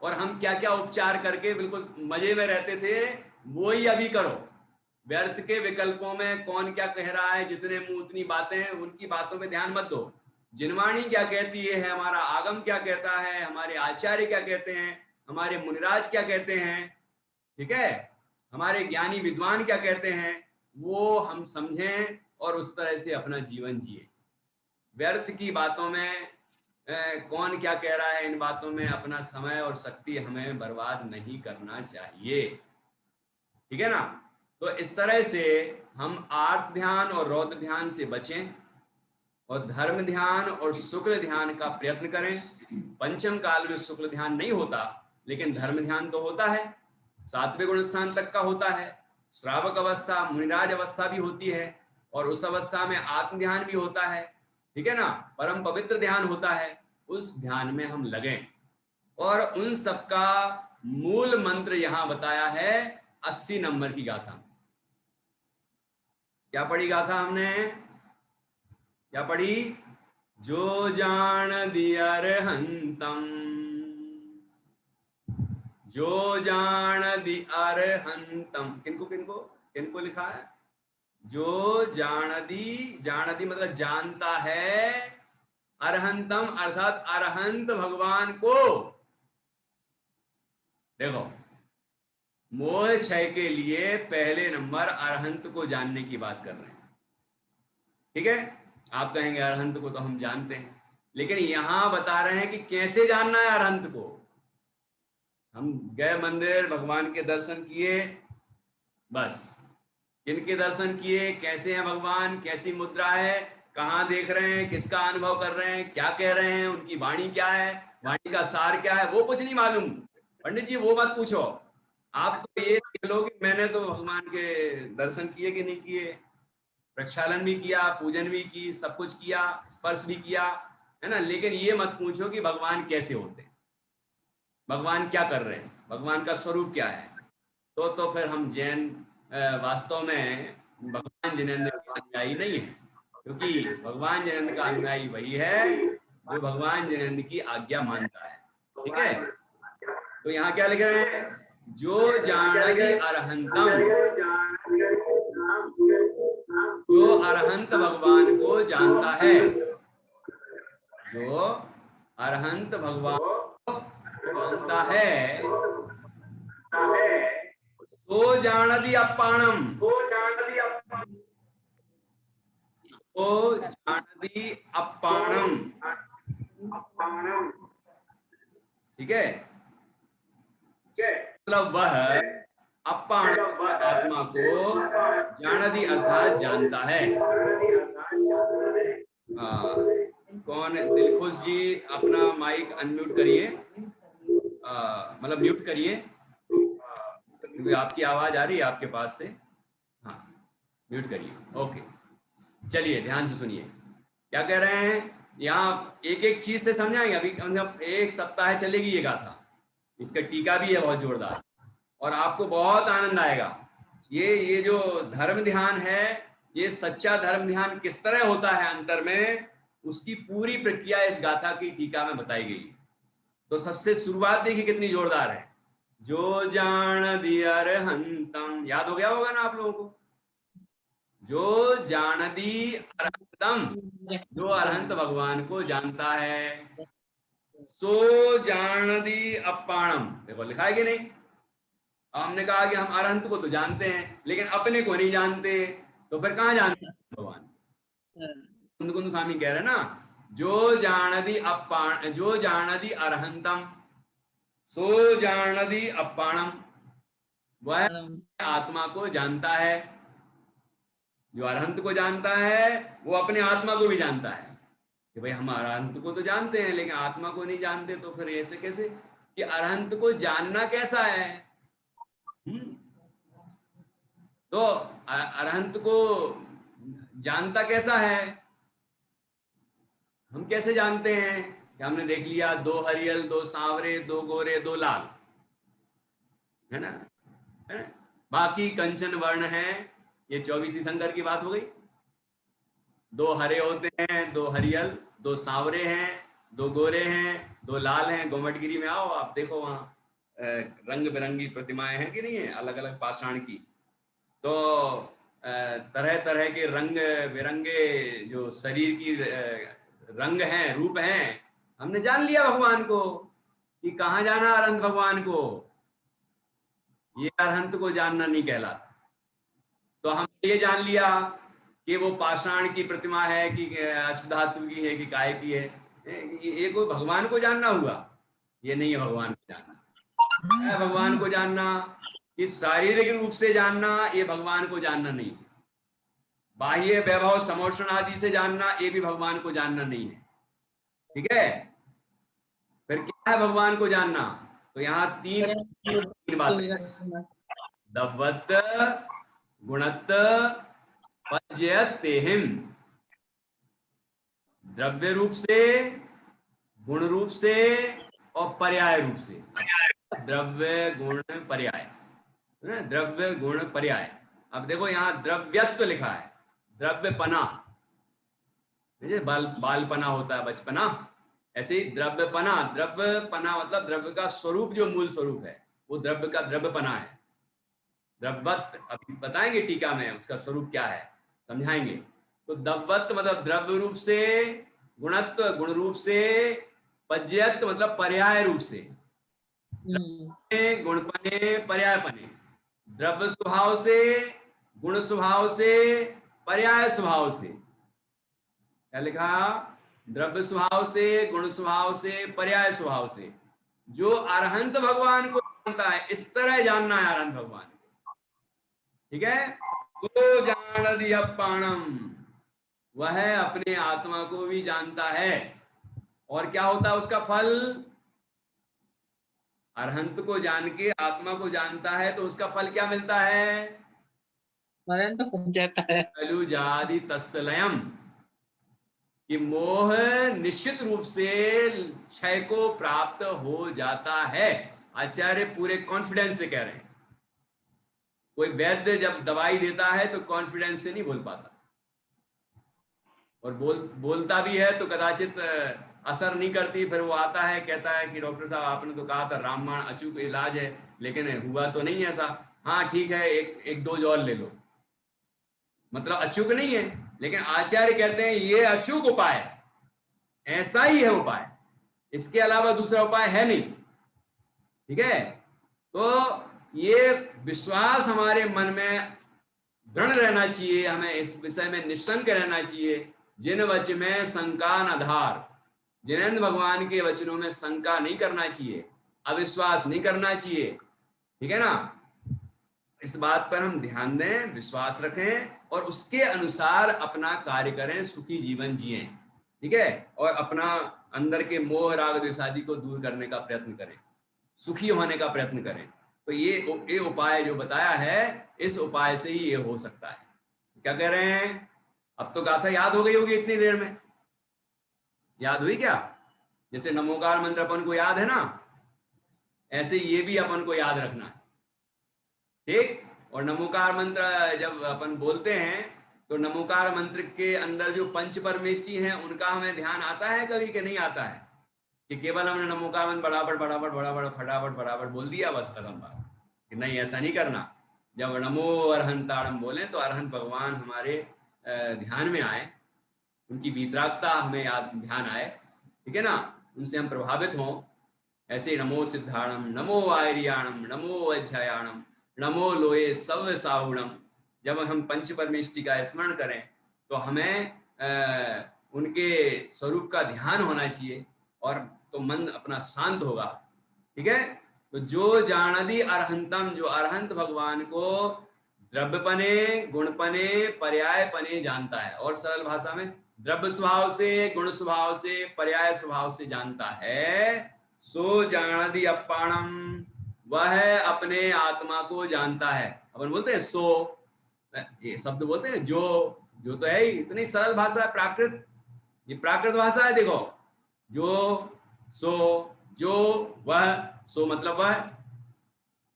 और हम क्या क्या उपचार करके बिल्कुल मजे में रहते थे, वो ही अभी करो। व्यर्थ के विकल्पों में कौन क्या कह रहा है, जितने मुंह उतनी बातें हैं, उनकी बातों पे ध्यान मत दो। जिनवाणी क्या कहती है, हमारा आगम क्या कहता है, हमारे आचार्य क्या कहते हैं, हमारे मुनिराज क्या कहते हैं, ठीक है, हमारे ज्ञानी विद्वान क्या कहते हैं, वो हम समझें और उस तरह से अपना जीवन जिए। व्यर्थ की बातों में कौन क्या कह रहा है, इन बातों में अपना समय और शक्ति हमें बर्बाद नहीं करना चाहिए, ठीक है ना। तो इस तरह से हम आर्त ध्यान और रौद्र ध्यान से बचें और धर्म ध्यान और शुक्ल ध्यान का प्रयत्न करें। पंचम काल में शुक्ल ध्यान नहीं होता, लेकिन धर्म ध्यान तो होता है, सातवें गुण स्थान तक का होता है, श्रावक अवस्था मुनिराज अवस्था भी होती है, और उस अवस्था में आत्म ध्यान भी होता है, ठीक है ना, परम पवित्र ध्यान होता है। उस ध्यान में हम लगें, और उन सबका मूल मंत्र यहां बताया है 80 नंबर की गाथा। क्या पढ़ी गाथा हमने? क्या पढ़ी? जो जान दियर हंतम, जो जान दी अरहंतम। किनको किनको किनको लिखा है? जो जानदी, जानदी मतलब जानता है, अरहंतम अर्थात अरहंत भगवान को। देखो, मोह क्षय के लिए पहले नंबर अरहंत को जानने की बात कर रहे हैं, ठीक है। आप कहेंगे अरहंत को तो हम जानते हैं, लेकिन यहां बता रहे हैं कि कैसे जानना है अरहंत को। हम गए मंदिर, भगवान के दर्शन किए, बस। किनके दर्शन किए, कैसे हैं भगवान, कैसी मुद्रा है, कहाँ देख रहे हैं, किसका अनुभव कर रहे हैं, क्या कह रहे हैं, उनकी वाणी क्या है, वाणी का सार क्या है, वो कुछ नहीं मालूम। पंडित जी वो मत पूछो, आप तो ये देख लो कि मैंने तो भगवान के दर्शन किए कि नहीं किए, प्रक्षालन भी किया, पूजन भी की, सब कुछ किया, स्पर्श भी किया, है ना, लेकिन ये मत पूछो कि भगवान कैसे होते हैं, भगवान क्या कर रहे हैं, भगवान का स्वरूप क्या है। तो फिर हम जैन वास्तव में भगवान जिनेंद्र का अनुयायी नहीं है, क्योंकि भगवान जिनेंद्र का अनुयायी वही है जो भगवान जिनेंद्र की आज्ञा मानता है, ठीक है। तो यहाँ क्या लिख रहे हैं? जो जानति अरहंतम, जो अरहंत भगवान को जानता है, जो अरहंत भगवान को जानता है, तो जानति अपाणम, तो जानति अपाणम, ठीक है। मतलब वह अपाण आत्मा को जानति अर्थात जानता है। कौन? दिलखुश जी अपना माइक अनम्यूट करिए, मतलब म्यूट करिए, क्योंकि आपकी आवाज आ रही है आपके पास से। हाँ, म्यूट करिए, ओके। चलिए ध्यान से सुनिए, क्या कह रहे हैं यहाँ, एक एक चीज से समझाएंगे। अभी मतलब एक सप्ताह चलेगी ये गाथा, इसका टीका भी है बहुत जोरदार, और आपको बहुत आनंद आएगा। ये जो धर्म ध्यान है, ये सच्चा धर्म ध्यान किस तरह होता है अंतर में, उसकी पूरी प्रक्रिया इस गाथा की टीका में बताई गई है। तो सबसे शुरुआत देखिए कितनी जोरदार है। जो जान दियर हंतम, याद हो गया होगा ना आप लोगों को? जो जानदी अरहंतम, जो अरहंत भगवान को जानता है, सो जानदी अपाणम। देखो लिखा है कि नहीं? हमने कहा कि हम अरहंत को तो जानते हैं, लेकिन अपने को नहीं जानते, तो फिर कहाँ जानते हैं भगवान? कुंद कुंद स्वामी कह रहे हैं ना, जो जानदी अपाण, जो जानदी अरहंतम, सो जानदी अपाणम, वह आत्मा को जानता है। जो अरहंत को जानता है वो अपने आत्मा को भी जानता है, कि भाई हम अरहंत को तो जानते हैं लेकिन आत्मा को नहीं जानते। तो फिर ऐसे कैसे कि अरहंत को जानना कैसा है? तो अरहंत को जानता कैसा है? हम कैसे जानते हैं? कि हमने देख लिया, दो हरियल, दो सांवरे, दो गोरे, दो लाल, है ना, है ना। बाकी कंचन वर्ण है, ये 24 शंकर की बात हो गई। दो हरे होते हैं, दो हरियल, दो सांवरे हैं, दो गोरे हैं, दो लाल हैं। गोमटगिरी में आओ, आप देखो वहाँ रंग बिरंगी प्रतिमाएं हैं कि नहीं है, अलग अलग पाषाण की। तो तरह तरह के रंग बिरंगे जो शरीर की रंग हैं, रूप हैं। हमने जान लिया भगवान को कि कहाँ जाना अरहंत भगवान को, ये अरहंत को जानना नहीं कहलाता। तो हम ये जान लिया कि वो पाषाण की प्रतिमा है कि अष्टधातु की है कि काय की है। ये कोई भगवान को जानना हुआ? ये नहीं है भगवान को जानना। है भगवान को जानना कि शारीरिक रूप से जानना, ये भगवान को जानना नहीं है। बाह्य वैभव समोषण आदि से जानना, ये भी भगवान को जानना नहीं है। ठीक है, फिर क्या है भगवान को जानना? तो यहाँ तीन बातें, दवत, गुणत, पज्यतेहिम। द्रव्य रूप से, गुण रूप से और पर्याय रूप से। द्रव्य गुण पर्याय, द्रव्य गुण पर्याय। अब देखो यहाँ द्रव्यत्व लिखा है, द्रव्यपना, बालपना होता है, बचपना, ऐसे ही द्रव्यपना। द्रव्यपना मतलब द्रव्य का स्वरूप, जो मूल स्वरूप है वो द्रव्य का द्रव्यपना है। द्रव्यवत अभी बताएंगे टीका में उसका स्वरूप क्या है, समझाएंगे। तो दव्वत मतलब द्रव्य रूप से, गुणत्व गुण रूप से, पज्यत मतलब पर्याय रूप से, गुणपने पर्यायपने। द्रव्य स्वभाव से, गुण स्वभाव से, पर्याय स्वभाव से। क्या लिखा? द्रव्य स्वभाव से, गुण स्वभाव से, पर्याय स्वभाव से। जो अरहंत भगवान को जानता है, इस तरह जानना है अरहंत भगवान को। ठीक है, तो जानदि अप्पाणम, वह अपने आत्मा को भी जानता है। और क्या होता है उसका फल? अरहंत को जान के आत्मा को जानता है तो उसका फल क्या मिलता है? मरण तो हो जाता है। कलुजादि तत्सलयम, कि मोह निश्चित रूप से क्षय को प्राप्त हो जाता है। आचार्य पूरे कॉन्फिडेंस से कह रहे हैं। कोई वैद्य जब दवाई देता है तो कॉन्फिडेंस से नहीं बोल पाता, और बोलता भी है तो कदाचित असर नहीं करती। फिर वो आता है, कहता है कि डॉक्टर साहब आपने तो कहा था रामबाण अचूक इलाज है, लेकिन हुआ तो नहीं ऐसा। हाँ ठीक है, एक डोज और ले लो, मतलब अचूक नहीं है। लेकिन आचार्य कहते हैं ये अचूक उपाय, ऐसा ही है उपाय, इसके अलावा दूसरा उपाय है नहीं। ठीक है, तो ये विश्वास हमारे मन में दृढ़ रहना चाहिए, हमें इस विषय में निशंक रहना चाहिए। जिन वच में शंका न धार, जिनेन्द्र भगवान के वचनों में शंका नहीं करना चाहिए, अविश्वास नहीं करना चाहिए। ठीक है ना, इस बात पर हम ध्यान दें, विश्वास रखें और उसके अनुसार अपना कार्य करें, सुखी जीवन जिए। ठीक है, और अपना अंदर के मोह राग द्वेष आदि को दूर करने का प्रयत्न करें, सुखी होने का प्रयत्न करें। तो ये उपाय जो बताया है, इस उपाय से ही ये हो सकता है। क्या कह रहे हैं? अब तो गाथा याद हो गई होगी इतनी देर में, याद हुई क्या? जैसे नमोकार मंत्र अपन को याद है ना, ऐसे ये भी अपन को याद रखना है। ठीक, और नमोकार मंत्र जब अपन बोलते हैं तो नमोकार मंत्र के अंदर जो पंच परमेष्ठी हैं उनका हमें ध्यान आता है कभी कि नहीं आता है? कि केवल हमने नमोकार मंत्र बराबर बराबर बराबर फटाफट बराबर बोल दिया, बस खत्म बात। कि नहीं, ऐसा नहीं करना। जब नमो अरहंताणम बोले तो अरहंत भगवान हमारे ध्यान में आए, उनकी वीतरागता हमें याद ध्यान आए। ठीक है ना, उनसे हम प्रभावित हों। ऐसे नमो सिद्धाणम, नमो आर्याणम, नमो अध्यायाणम, नमो लोये सव साहुणम। जब हम पंच परमेष्टि का स्मरण करें तो हमें उनके स्वरूप का ध्यान होना चाहिए, और तो मन अपना शांत होगा। ठीक है, तो जो जानदि अरहंतम, जो अरहंत भगवान को द्रव्यपने, गुणपने, पर्यायपने जानता है, और सरल भाषा में द्रव्य स्वभाव से, गुण स्वभाव से, पर्याय स्वभाव से जानता है, सो जानदि अप्पाणम, वह अपने आत्मा को जानता है। अपन बोलते हैं सो, ये शब्द बोलते हैं जो तो है ही, इतनी सरल भाषा है, प्राकृत, ये प्राकृत भाषा है। देखो, जो, सो, जो, वह, सो मतलब वह,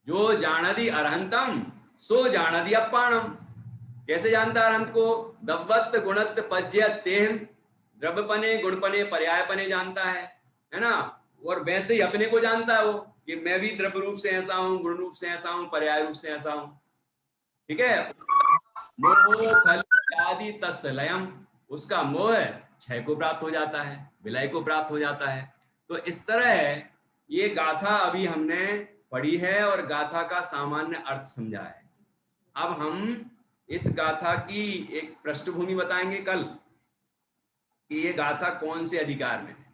जो जानति अरहंतम सो जानति अप्पाणम। कैसे जानता अरहंत को? दव्वत गुणत पज्यत तेहम, द्रव्यपने गुणपने पर्यायपने जानता है ना। और वैसे ही अपने को जानता है वो कि मैं भी द्रव्य रूप से ऐसा हूं, गुण रूप से ऐसा हूं, पर्याय रूप से ऐसा हूं। ठीक है। मोह खल आदि तत्सलयम, उसका मोह क्षय को प्राप्त हो जाता है, विलय को प्राप्त हो जाता है। तो इस तरह ये गाथा अभी हमने पढ़ी है और गाथा का सामान्य अर्थ समझा है। अब हम इस गाथा की एक पृष्ठभूमि बताएंगे कल कि ये गाथा कौन से अधिकार में है।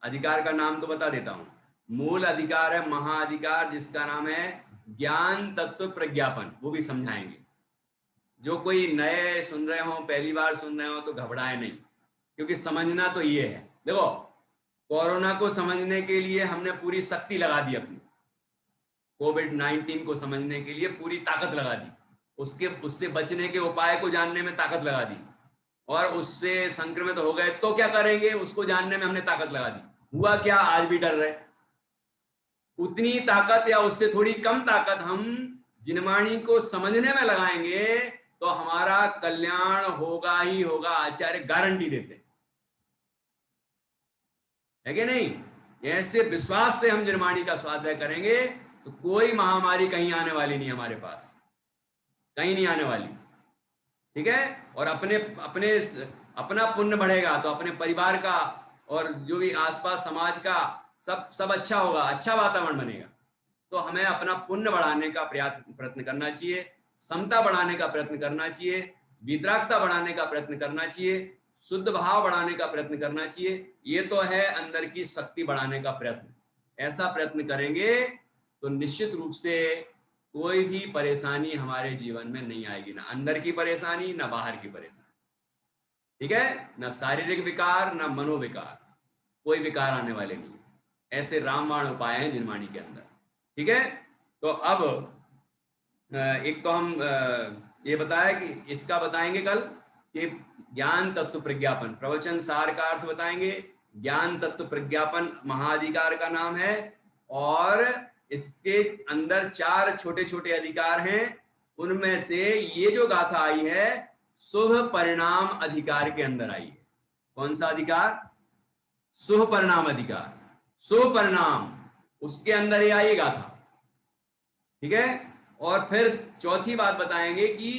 अधिकार का नाम तो बता देता हूं। मूल अधिकार है महाअधिकार, जिसका नाम है ज्ञान तत्व प्रज्ञापन, वो भी समझाएंगे। जो कोई नए सुन रहे हो, पहली बार सुन रहे हो, तो घबराए नहीं, क्योंकि समझना तो ये है। देखो, कोरोना को समझने के लिए हमने पूरी शक्ति लगा दी अपनी, कोविड-19 को समझने के लिए पूरी ताकत लगा दी, उससे बचने के उपाय को जानने में ताकत लगा दी, और उससे संक्रमित हो गए तो क्या करेंगे उसको जानने में हमने ताकत लगा दी। हुआ क्या? आज भी डर रहे। उतनी ताकत या उससे थोड़ी कम ताकत हम जिनवाणी को समझने में लगाएंगे तो हमारा कल्याण होगा ही होगा। आचार्य गारंटी देते है कि नहीं? ऐसे विश्वास से हम जिनवाणी का स्वाध्याय करेंगे तो कोई महामारी कहीं आने वाली नहीं, हमारे पास कहीं नहीं आने वाली। ठीक है। और अपना पुण्य बढ़ेगा तो अपने परिवार का और जो भी आसपास समाज का सब अच्छा होगा, अच्छा वातावरण बनेगा। तो हमें अपना पुण्य बढ़ाने का प्रयत्न करना चाहिए, समता बढ़ाने का प्रयत्न करना चाहिए, वितरागता बढ़ाने का प्रयत्न करना चाहिए, शुद्ध भाव बढ़ाने का प्रयत्न करना चाहिए। ये तो है अंदर की शक्ति बढ़ाने का प्रयत्न। ऐसा प्रयत्न करेंगे तो निश्चित रूप से कोई भी परेशानी हमारे जीवन में नहीं आएगी, ना अंदर की परेशानी ना बाहर की परेशानी। ठीक है। ना शारीरिक विकार ना मनोविकार, कोई विकार आने वाले नहीं। ऐसे रामबाण उपाय हैं जिनवाणी के अंदर। ठीक है। तो अब एक तो हम ये बताया कि इसका बताएंगे कल कि ज्ञान तत्व प्रज्ञापन, प्रवचन सार का अर्थ बताएंगे। ज्ञान तत्व प्रज्ञापन महाअधिकार का नाम है, और इसके अंदर 4 छोटे छोटे अधिकार हैं। उनमें से ये जो गाथा आई है शुभ परिणाम अधिकार के अंदर आई है। कौन सा अधिकार? शुभ परिणाम अधिकार। शुभ परिणाम उसके अंदर ही आई गाथा। ठीक है। और फिर चौथी बात बताएंगे कि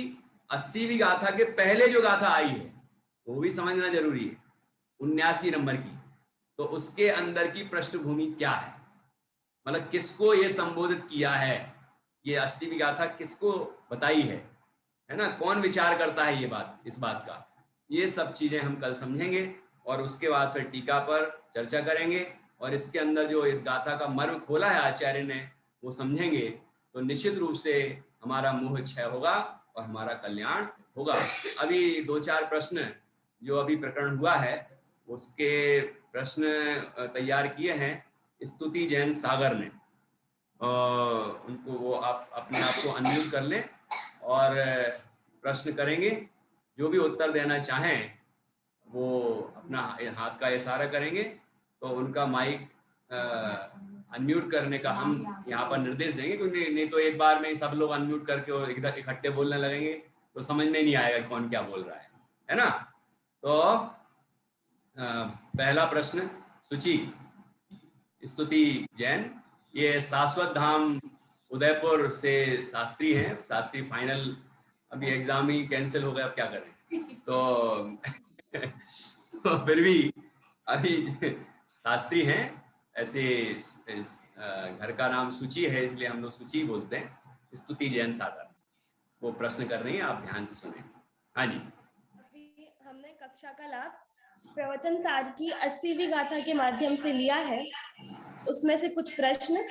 80वीं गाथा के पहले जो गाथा आई है वो भी समझना जरूरी है, 79 नंबर की। तो उसके अंदर की पृष्ठभूमि क्या है, मतलब किसको ये संबोधित किया है, ये 80वीं गाथा किसको बताई है ना, कौन विचार करता है ये बात, इस बात का। ये सब चीजें हम कल समझेंगे और उसके बाद फिर टीका पर चर्चा करेंगे, और इसके अंदर जो इस गाथा का मर्म खोला है आचार्य ने वो समझेंगे। तो निश्चित रूप से हमारा मोह क्षय होगा और हमारा कल्याण होगा। अभी 2-4 प्रश्न जो अभी प्रकरण हुआ है उसके प्रश्न तैयार किए हैं स्तुति जैन सागर ने। उनको वो आप अपने आप को अनम्यूट कर लें और प्रश्न करेंगे। जो भी उत्तर देना चाहें वो अपना हाथ का इशारा करेंगे तो उनका माइक अनम्यूट करने का हम यहाँ पर निर्देश देंगे, क्योंकि नहीं तो एक बार में सब लोग अनम्यूट करके और इधर इकट्ठे बोलने लगेंगे तो समझ में नहीं आएगा कौन क्या बोल रहा है ना। तो पहला प्रश्न सुची स्तुति जैन, ये शाश्वत धाम उदयपुर से शास्त्री हैं। शास्त्री फाइनल अभी एग्जाम ही कैंसिल हो गया, अब क्या करें। तो फिर भी अभी शास्त्री हैं। ऐसे घर का नाम सूची है इसलिए हम लोग सूची बोलते हैं। स्तुति जैन सागर वो प्रश्न कर रही हैं, आप ध्यान से सुने। हाँ जी। अभी हमने कक्षा का लाभ प्रवचन सार की 80वीं गाथा के माध्यम से लिया है। उसमें से कुछ प्रश्न।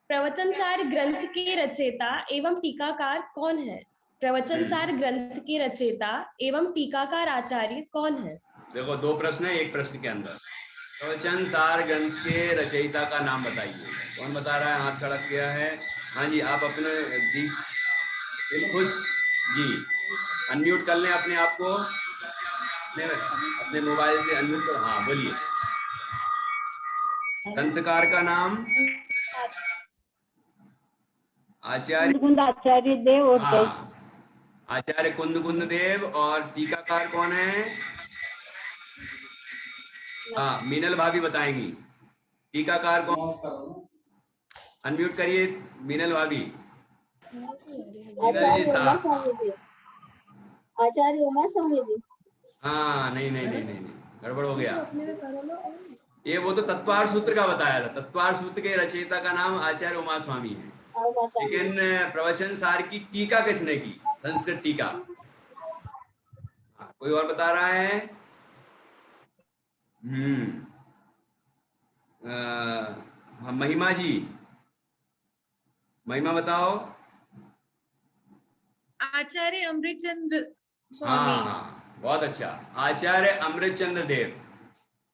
प्रवचन सार ग्रंथ के रचयिता एवं टीकाकार कौन है? प्रवचन सार ग्रंथ के रचयिता एवं टीकाकार आचार्य कौन है? देखो 2 प्रश्न है एक प्रश्न के अंदर। प्रवचन सार ग्रंथ के रचयिता का नाम बताइए। कौन बता रहा है? हाथ खड़ा किया है। हाँ जी, आप अपने खुश जी अनम्यूट कर लें अपने आप को, अपने मोबाइल से अनम्यूट कर। हाँ बोलिए। ग्रंथकार का नाम आचार्य कुंद आचार्य देव और देव। हाँ, आचार्य कुंद देव। और टीकाकार कौन है? हाँ, मीनल भाभी बताएंगी टीकाकार कौन। अनम्यूट करिए मीनल भाभी। मीनल जी साहब। आचार्य उमा स्वामी जी। हाँ नहीं नहीं नहीं नहीं नहीं, गड़बड़ हो गया। ये वो तो तत्वार सूत्र का बताया था। तत्वार सूत्र के रचयिता का नाम आचार्य उमा स्वामी है, लेकिन प्रवचन सार की टीका किसने की? संस्कृत टीका। कोई और बता रहा है? महिमा जी, महिमा बताओ। आचार्य अमृतचंद्र स्वामी। हाँ, बहुत अच्छा, आचार्य अमृतचंद्र देव।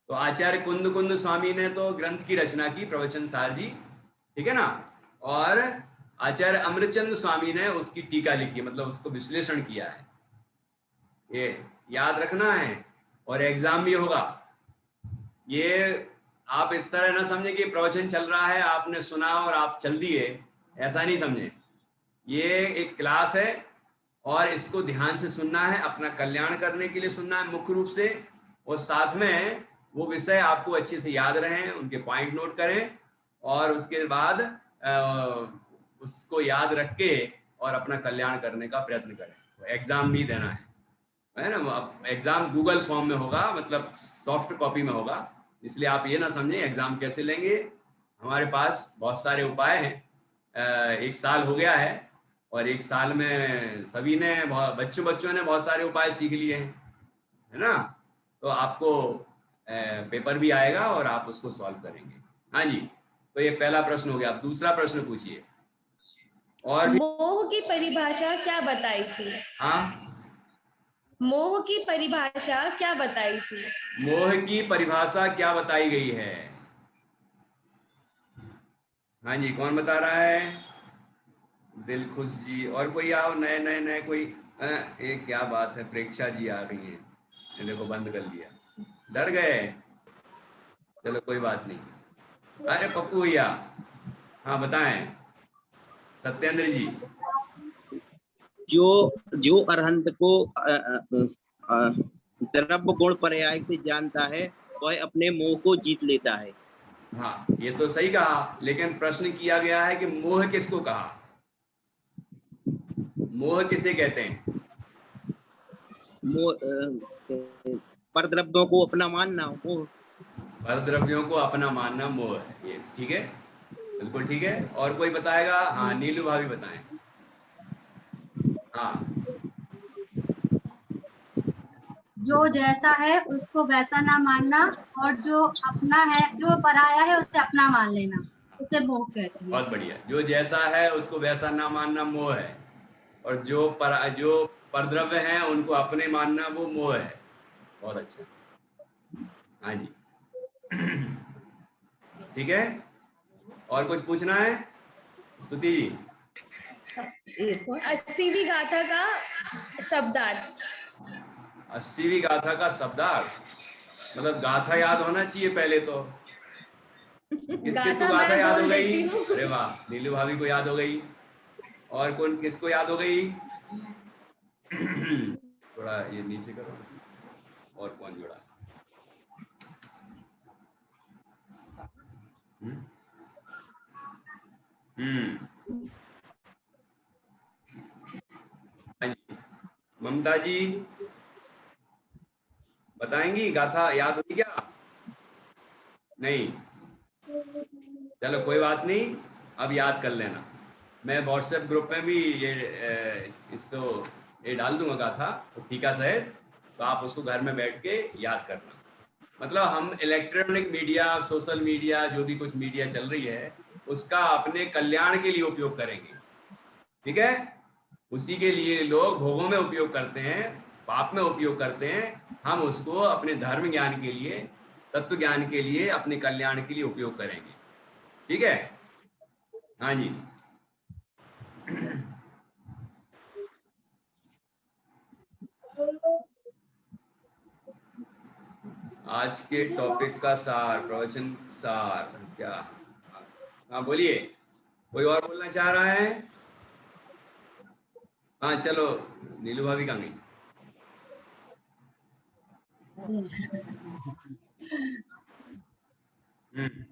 तो आचार्य कुंद स्वामी ने तो ग्रंथ की रचना की, प्रवचन सार जी, ठीक है ना। और आचार्य अमृतचंद्र स्वामी ने उसकी टीका लिखी, मतलब उसको विश्लेषण किया है। ये याद रखना है, और एग्जाम भी होगा। ये आप इस तरह ना समझे कि प्रवचन चल रहा है, आपने सुना और आप चल दिए, ऐसा नहीं समझे। ये एक क्लास है और इसको ध्यान से सुनना है, अपना कल्याण करने के लिए सुनना है मुख्य रूप से, और साथ में वो विषय आपको अच्छे से याद रहें, उनके पॉइंट नोट करें, और उसके बाद उसको याद रख के और अपना कल्याण करने का प्रयत्न करें। तो एग्जाम भी देना है ना। एग्जाम गूगल फॉर्म में होगा, मतलब सॉफ्ट कॉपी में होगा, इसलिए आप ये ना समझें एग्जाम कैसे लेंगे। हमारे पास बहुत सारे उपाय हैं। 1 साल हो गया है, और 1 साल में सभी ने, बच्चों ने बहुत सारे उपाय सीख लिए हैं, है ना। तो आपको पेपर भी आएगा और आप उसको सॉल्व करेंगे। हाँ जी, तो ये पहला प्रश्न हो गया। आप दूसरा प्रश्न पूछिए। और भी मोह की परिभाषा क्या बताई थी? हाँ, मोह की परिभाषा क्या बताई थी? मोह की परिभाषा क्या बताई गई है? हाँ जी, कौन बता रहा है? दिलखुश जी। और कोई आओ, नए कोई। ये क्या बात है, प्रेक्षा जी आ गई हैं, ये देखो बंद कर लिया, डर गए। चलो कोई बात नहीं। अरे पप्पू भैया, हाँ बताएं। सत्येंद्र जी। जो अरहंत को द्रव्य गुण पर्याय से जानता है, वह अपने मोह को जीत लेता है। हाँ, ये तो सही कहा, लेकिन प्रश्न किया गया है कि मोह किसको कहा? मोह किसे कहते हैं? परद्रव्यों को अपना मानना मोह। परद्रव्यों को अपना मानना मोह है, ये ठीक है, बिल्कुल ठीक है। और कोई बताएगा? हाँ, नीलू भाभी बताएं। हाँ, जो जैसा है उसको वैसा ना मानना, और जो अपना है, जो पराया है उसे अपना मान लेना, उसे मोह कहते हैं। बहुत बढ़िया। जो जैसा है उसको वैसा ना मानना मोह है, और जो परद्रव्य हैं उनको अपने मानना वो मोह है। बहुत अच्छा, हाँ जी। ठीक है, और कुछ पूछना है? स्तुति जी। 80वीं गाथा का शब्दार्थ। 80वीं गाथा का शब्दार्थ, मतलब गाथा याद होना चाहिए पहले तो। किस किस को गाथा गाथा मैं याद हो बोल गई? देती हूँ। अरे वाह, नीलू भाभी को याद हो गई। और कौन, किसको याद हो गई? थोड़ा ये नीचे करो। और कौन जुड़ा? हाँ जी, ममता जी बताएंगी गाथा याद हुई क्या? नहीं, चलो कोई बात नहीं, अब याद कर लेना। मैं व्हाट्सएप ग्रुप में भी ये इसको ये डाल दूंगा गाथा टीका सहित, तो आप उसको घर में बैठ के याद करना। मतलब हम इलेक्ट्रॉनिक मीडिया, सोशल मीडिया, जो भी कुछ मीडिया चल रही है उसका अपने कल्याण के लिए उपयोग करेंगे, ठीक है। उसी के लिए लोग भोगों में उपयोग करते हैं, पाप में उपयोग करते हैं, हम उसको अपने धर्म ज्ञान के लिए, तत्व ज्ञान के लिए, अपने कल्याण के लिए उपयोग करेंगे, ठीक है। हाँ जी। आज के टॉपिक का सार, प्रवचन सार क्या? हाँ बोलिए, कोई और बोलना चाह रहा है? हाँ चलो, नीलू भाभी कहाँ गई?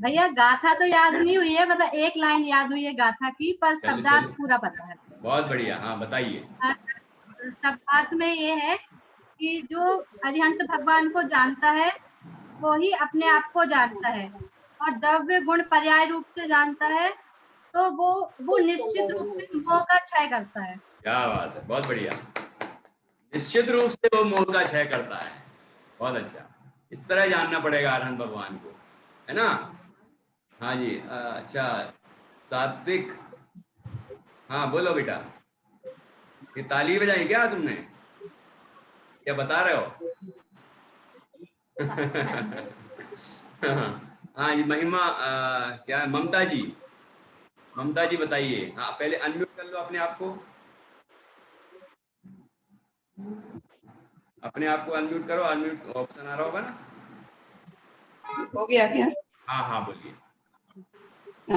भैया गाथा तो याद नहीं हुई है, मतलब एक लाइन याद हुई है गाथा की, पर चलो शब्दार्थ चलो, पूरा पता है। बहुत बढ़िया, हाँ बताइए। शब्दार्थ में ये है कि जो अरिहंत भगवान को जानता है वो ही अपने आप को जानता है, और द्रव्य गुण पर्याय रूप से जानता है तो वो निश्चित रूप से मोह का क्षय करता है। क्या बात है, बहुत बढ़िया। निश्चित रूप से वो मोह का क्षय करता है, बहुत अच्छा। इस तरह जानना पड़ेगा अरहंत भगवान को, है ना? हाँ जी, अच्छा सात्विक, हाँ बोलो बेटा। ये ताली बजाई क्या तुमने, क्या बता रहे हो? हाँ ये महिमा, क्या है, ममता जी, ममता जी बताइए। हाँ पहले अनम्यूट कर लो अपने आप को, अपने आप को अनम्यूट करो, अनम्यूट ऑप्शन आ रहा होगा ना? हो गया क्या? हाँ हाँ बोलिए।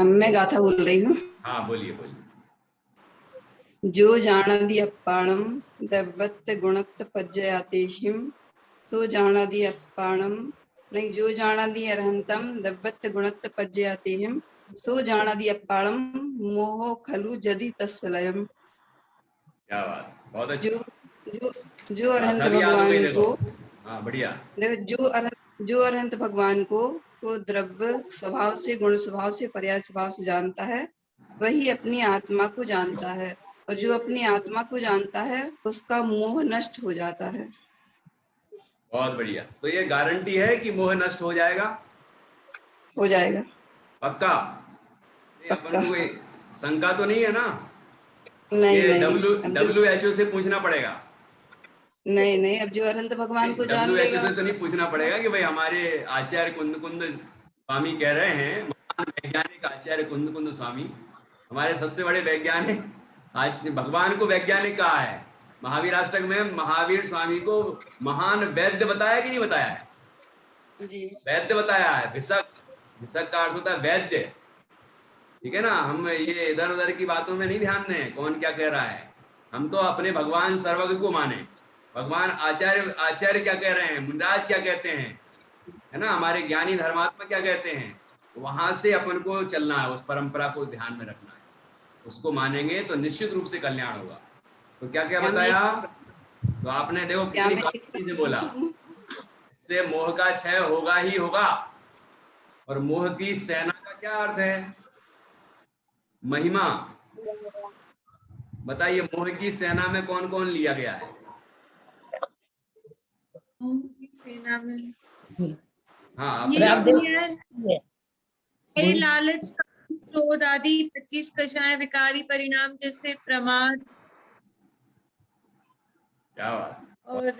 मैं गाथा बोल रही हूँ। हाँ बोलिए बोलिए। जो जानदि अप्पाणम दैवत्य गुणत्व पज्जयातेशिम, तो जानदि अप्पाणम, नहीं, जो जानदि अरहंतम दैवत्य गुणत्व पज्जयातेहिम, तो जानदि अप्पाणम मोहो खलु जदि तत्सलयम। क्या बात, बहुत अच्छा। जो अरहंत गाथा भी याद हो गई, भगवान देखो। को, हाँ बढ़िया। जो अरहंत भगवान को द्रव्य स्वभाव से, गुण स्वभाव से, पर्याय स्वभाव से जानता है, वही अपनी आत्मा को जानता है, और जो अपनी आत्मा को जानता है उसका मोह नष्ट हो जाता है। बहुत बढ़िया। तो ये गारंटी है कि मोह नष्ट हो जाएगा? हो जाएगा, पक्का? ये अपन पक्का। को कोई शंका तो नहीं है ना? नहीं ये नहीं, अब जो WHO से पूछना पड़ेगा। नहीं नहीं, अब जो अरहंत भगवान को जान WHO लेगा। से तो नहीं पूछना पड़ेगा कि भाई हमारे आचार्य कुंद स्वामी कह रहे हैं, महान वैज्ञानिक आचार्य कुंद स्वामी, हमारे सबसे बड़े वैज्ञानिक, आज भगवान को वैज्ञानिक कहा है। महावीर अष्टक में महावीर स्वामी को महान वैद्य बताया कि नहीं बताया है? जी, वैद्य बताया है। विसक का अर्थ होता है वैद्य, ठीक है ना? हम ये इधर उधर की बातों में नहीं ध्यान दें कौन क्या कह रहा है, हम तो अपने भगवान सर्वज्ञ को माने। भगवान आचार्य क्या कह रहे हैं, मुनिराज क्या कहते हैं, है ना, हमारे ज्ञानी धर्मात्मा क्या कहते हैं, वहां से अपन को चलना है, उस परंपरा को ध्यान में रखना है। उसको मानेंगे तो निश्चित रूप से कल्याण होगा। तो क्या क्या बताया? तो आपने देखो क्या कितनी मैं एक बारीकी से बोला, पूछूं? इससे मोह का क्षय होगा ही होगा। और मोह की सेना का क्या अर्थ है? महिमा बताइए, मोह की सेना में कौन कौन लिया गया है? मोह की सेना में हाँ आप ये याद ये लालच, क्रोध आदि 25 कषाय विकारी परिणाम जैसे प्रमाद। क्या बात। और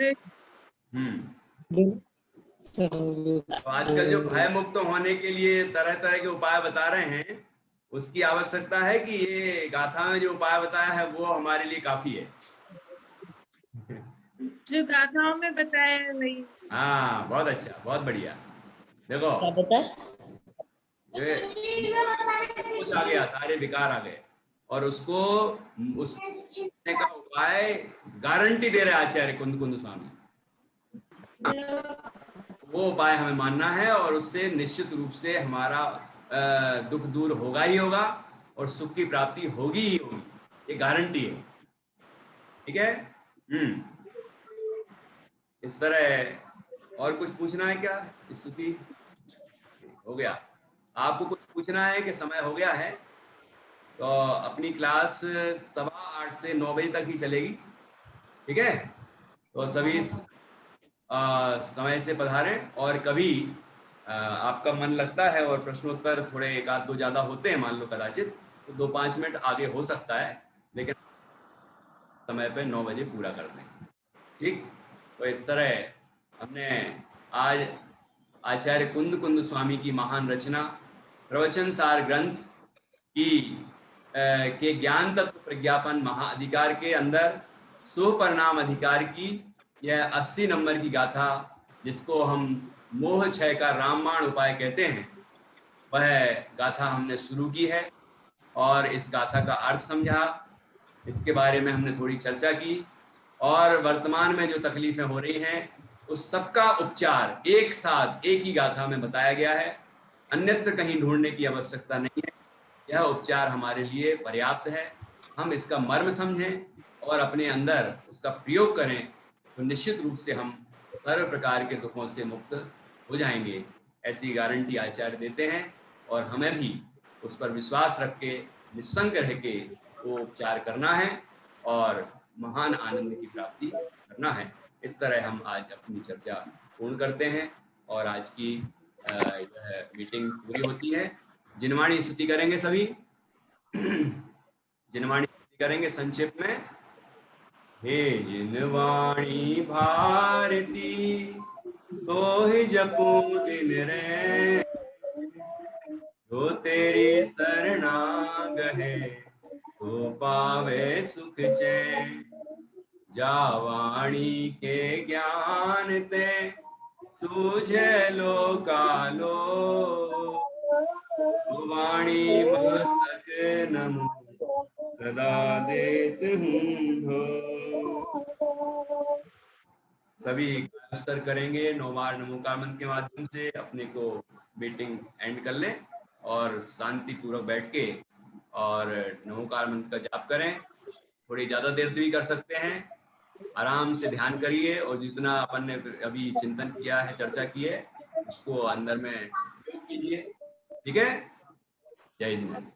तो आजकल जो भय मुक्त होने के लिए तरह तरह के उपाय बता रहे हैं, उसकी आवश्यकता है कि ये गाथा में जो उपाय बताया है वो हमारे लिए काफी है। जो गाथाओं में बताया है वही। हाँ बहुत अच्छा, बहुत बढ़िया। देखो कुछ आ गया, सारे विकार आ गए, और उसको उसने का उपाय गारंटी दे रहे आचार्य कुंद स्वामी। वो उपाय हमें मानना है, और उससे निश्चित रूप से हमारा दुख दूर होगा ही होगा, और सुख की प्राप्ति होगी ही होगी, ये गारंटी है। ठीक है? इस तरह और कुछ पूछना है क्या? स्तुति हो गया? आपको कुछ पूछना है कि समय हो गया है? तो अपनी क्लास 8:15 से 9 बजे तक ही चलेगी, ठीक है? तो सभी समय से पधारें, और कभी आपका मन लगता है और प्रश्नोत्तर थोड़े एक आध दो ज़्यादा होते हैं, मान लो कदाचित, तो 2-5 मिनट आगे हो सकता है, लेकिन समय पे 9 बजे पूरा कर दें। ठीक? तो इस तरह हमने आज आचार्य कुंद स्वामी की महान रचना प्रवचन सार ग्रंथ की के ज्ञान तत्व प्रज्ञापन महाअधिकार के अंदर सुपरिणाम अधिकार की यह 80 नंबर की गाथा, जिसको हम मोह क्षय का रामबाण उपाय कहते हैं, वह गाथा हमने शुरू की है, और इस गाथा का अर्थ समझा, इसके बारे में हमने थोड़ी चर्चा की, और वर्तमान में जो तकलीफें हो रही हैं उस सबका उपचार एक साथ एक ही गाथा में बताया गया है, अन्यत्र कहीं ढूंढने की आवश्यकता नहीं है। यह उपचार हमारे लिए पर्याप्त है। हम इसका मर्म समझें और अपने अंदर उसका प्रयोग करें तो निश्चित रूप से हम सर्व प्रकार के दुखों से मुक्त हो जाएंगे, ऐसी गारंटी आचार्य देते हैं। और हमें भी उस पर विश्वास रख के निस्संक रह के वो उपचार करना है और महान आनंद की प्राप्ति करना है। इस तरह हम आज अपनी चर्चा पूर्ण करते हैं और आज की यह मीटिंग पूरी होती है। जिनवाणी स्तुति करेंगे सभी। जिनवाणी स्तुति करेंगे संक्षिप्त में। हे जिनवाणी भारती तो ही जपो दिन रे, जो तेरी शरणाग है तो पावे सुख चैन। जावाणी के ज्ञान ते सूझे लोकालो, वाणी मस्तक नमो सदा देत हूँ हो। सभी अवसर करेंगे 9 बार नमोकार मंत्र के माध्यम से अपने को मीटिंग एंड कर लें और शांति पूर्वक बैठ के और नमोकार मंत्र का जाप करें। थोड़ी ज्यादा देर भी कर सकते हैं, आराम से ध्यान करिए और जितना अपन ने अभी चिंतन किया है, चर्चा की है, उसको अंदर में प्रयोग कीजिए। ठीक है, जय हिंद।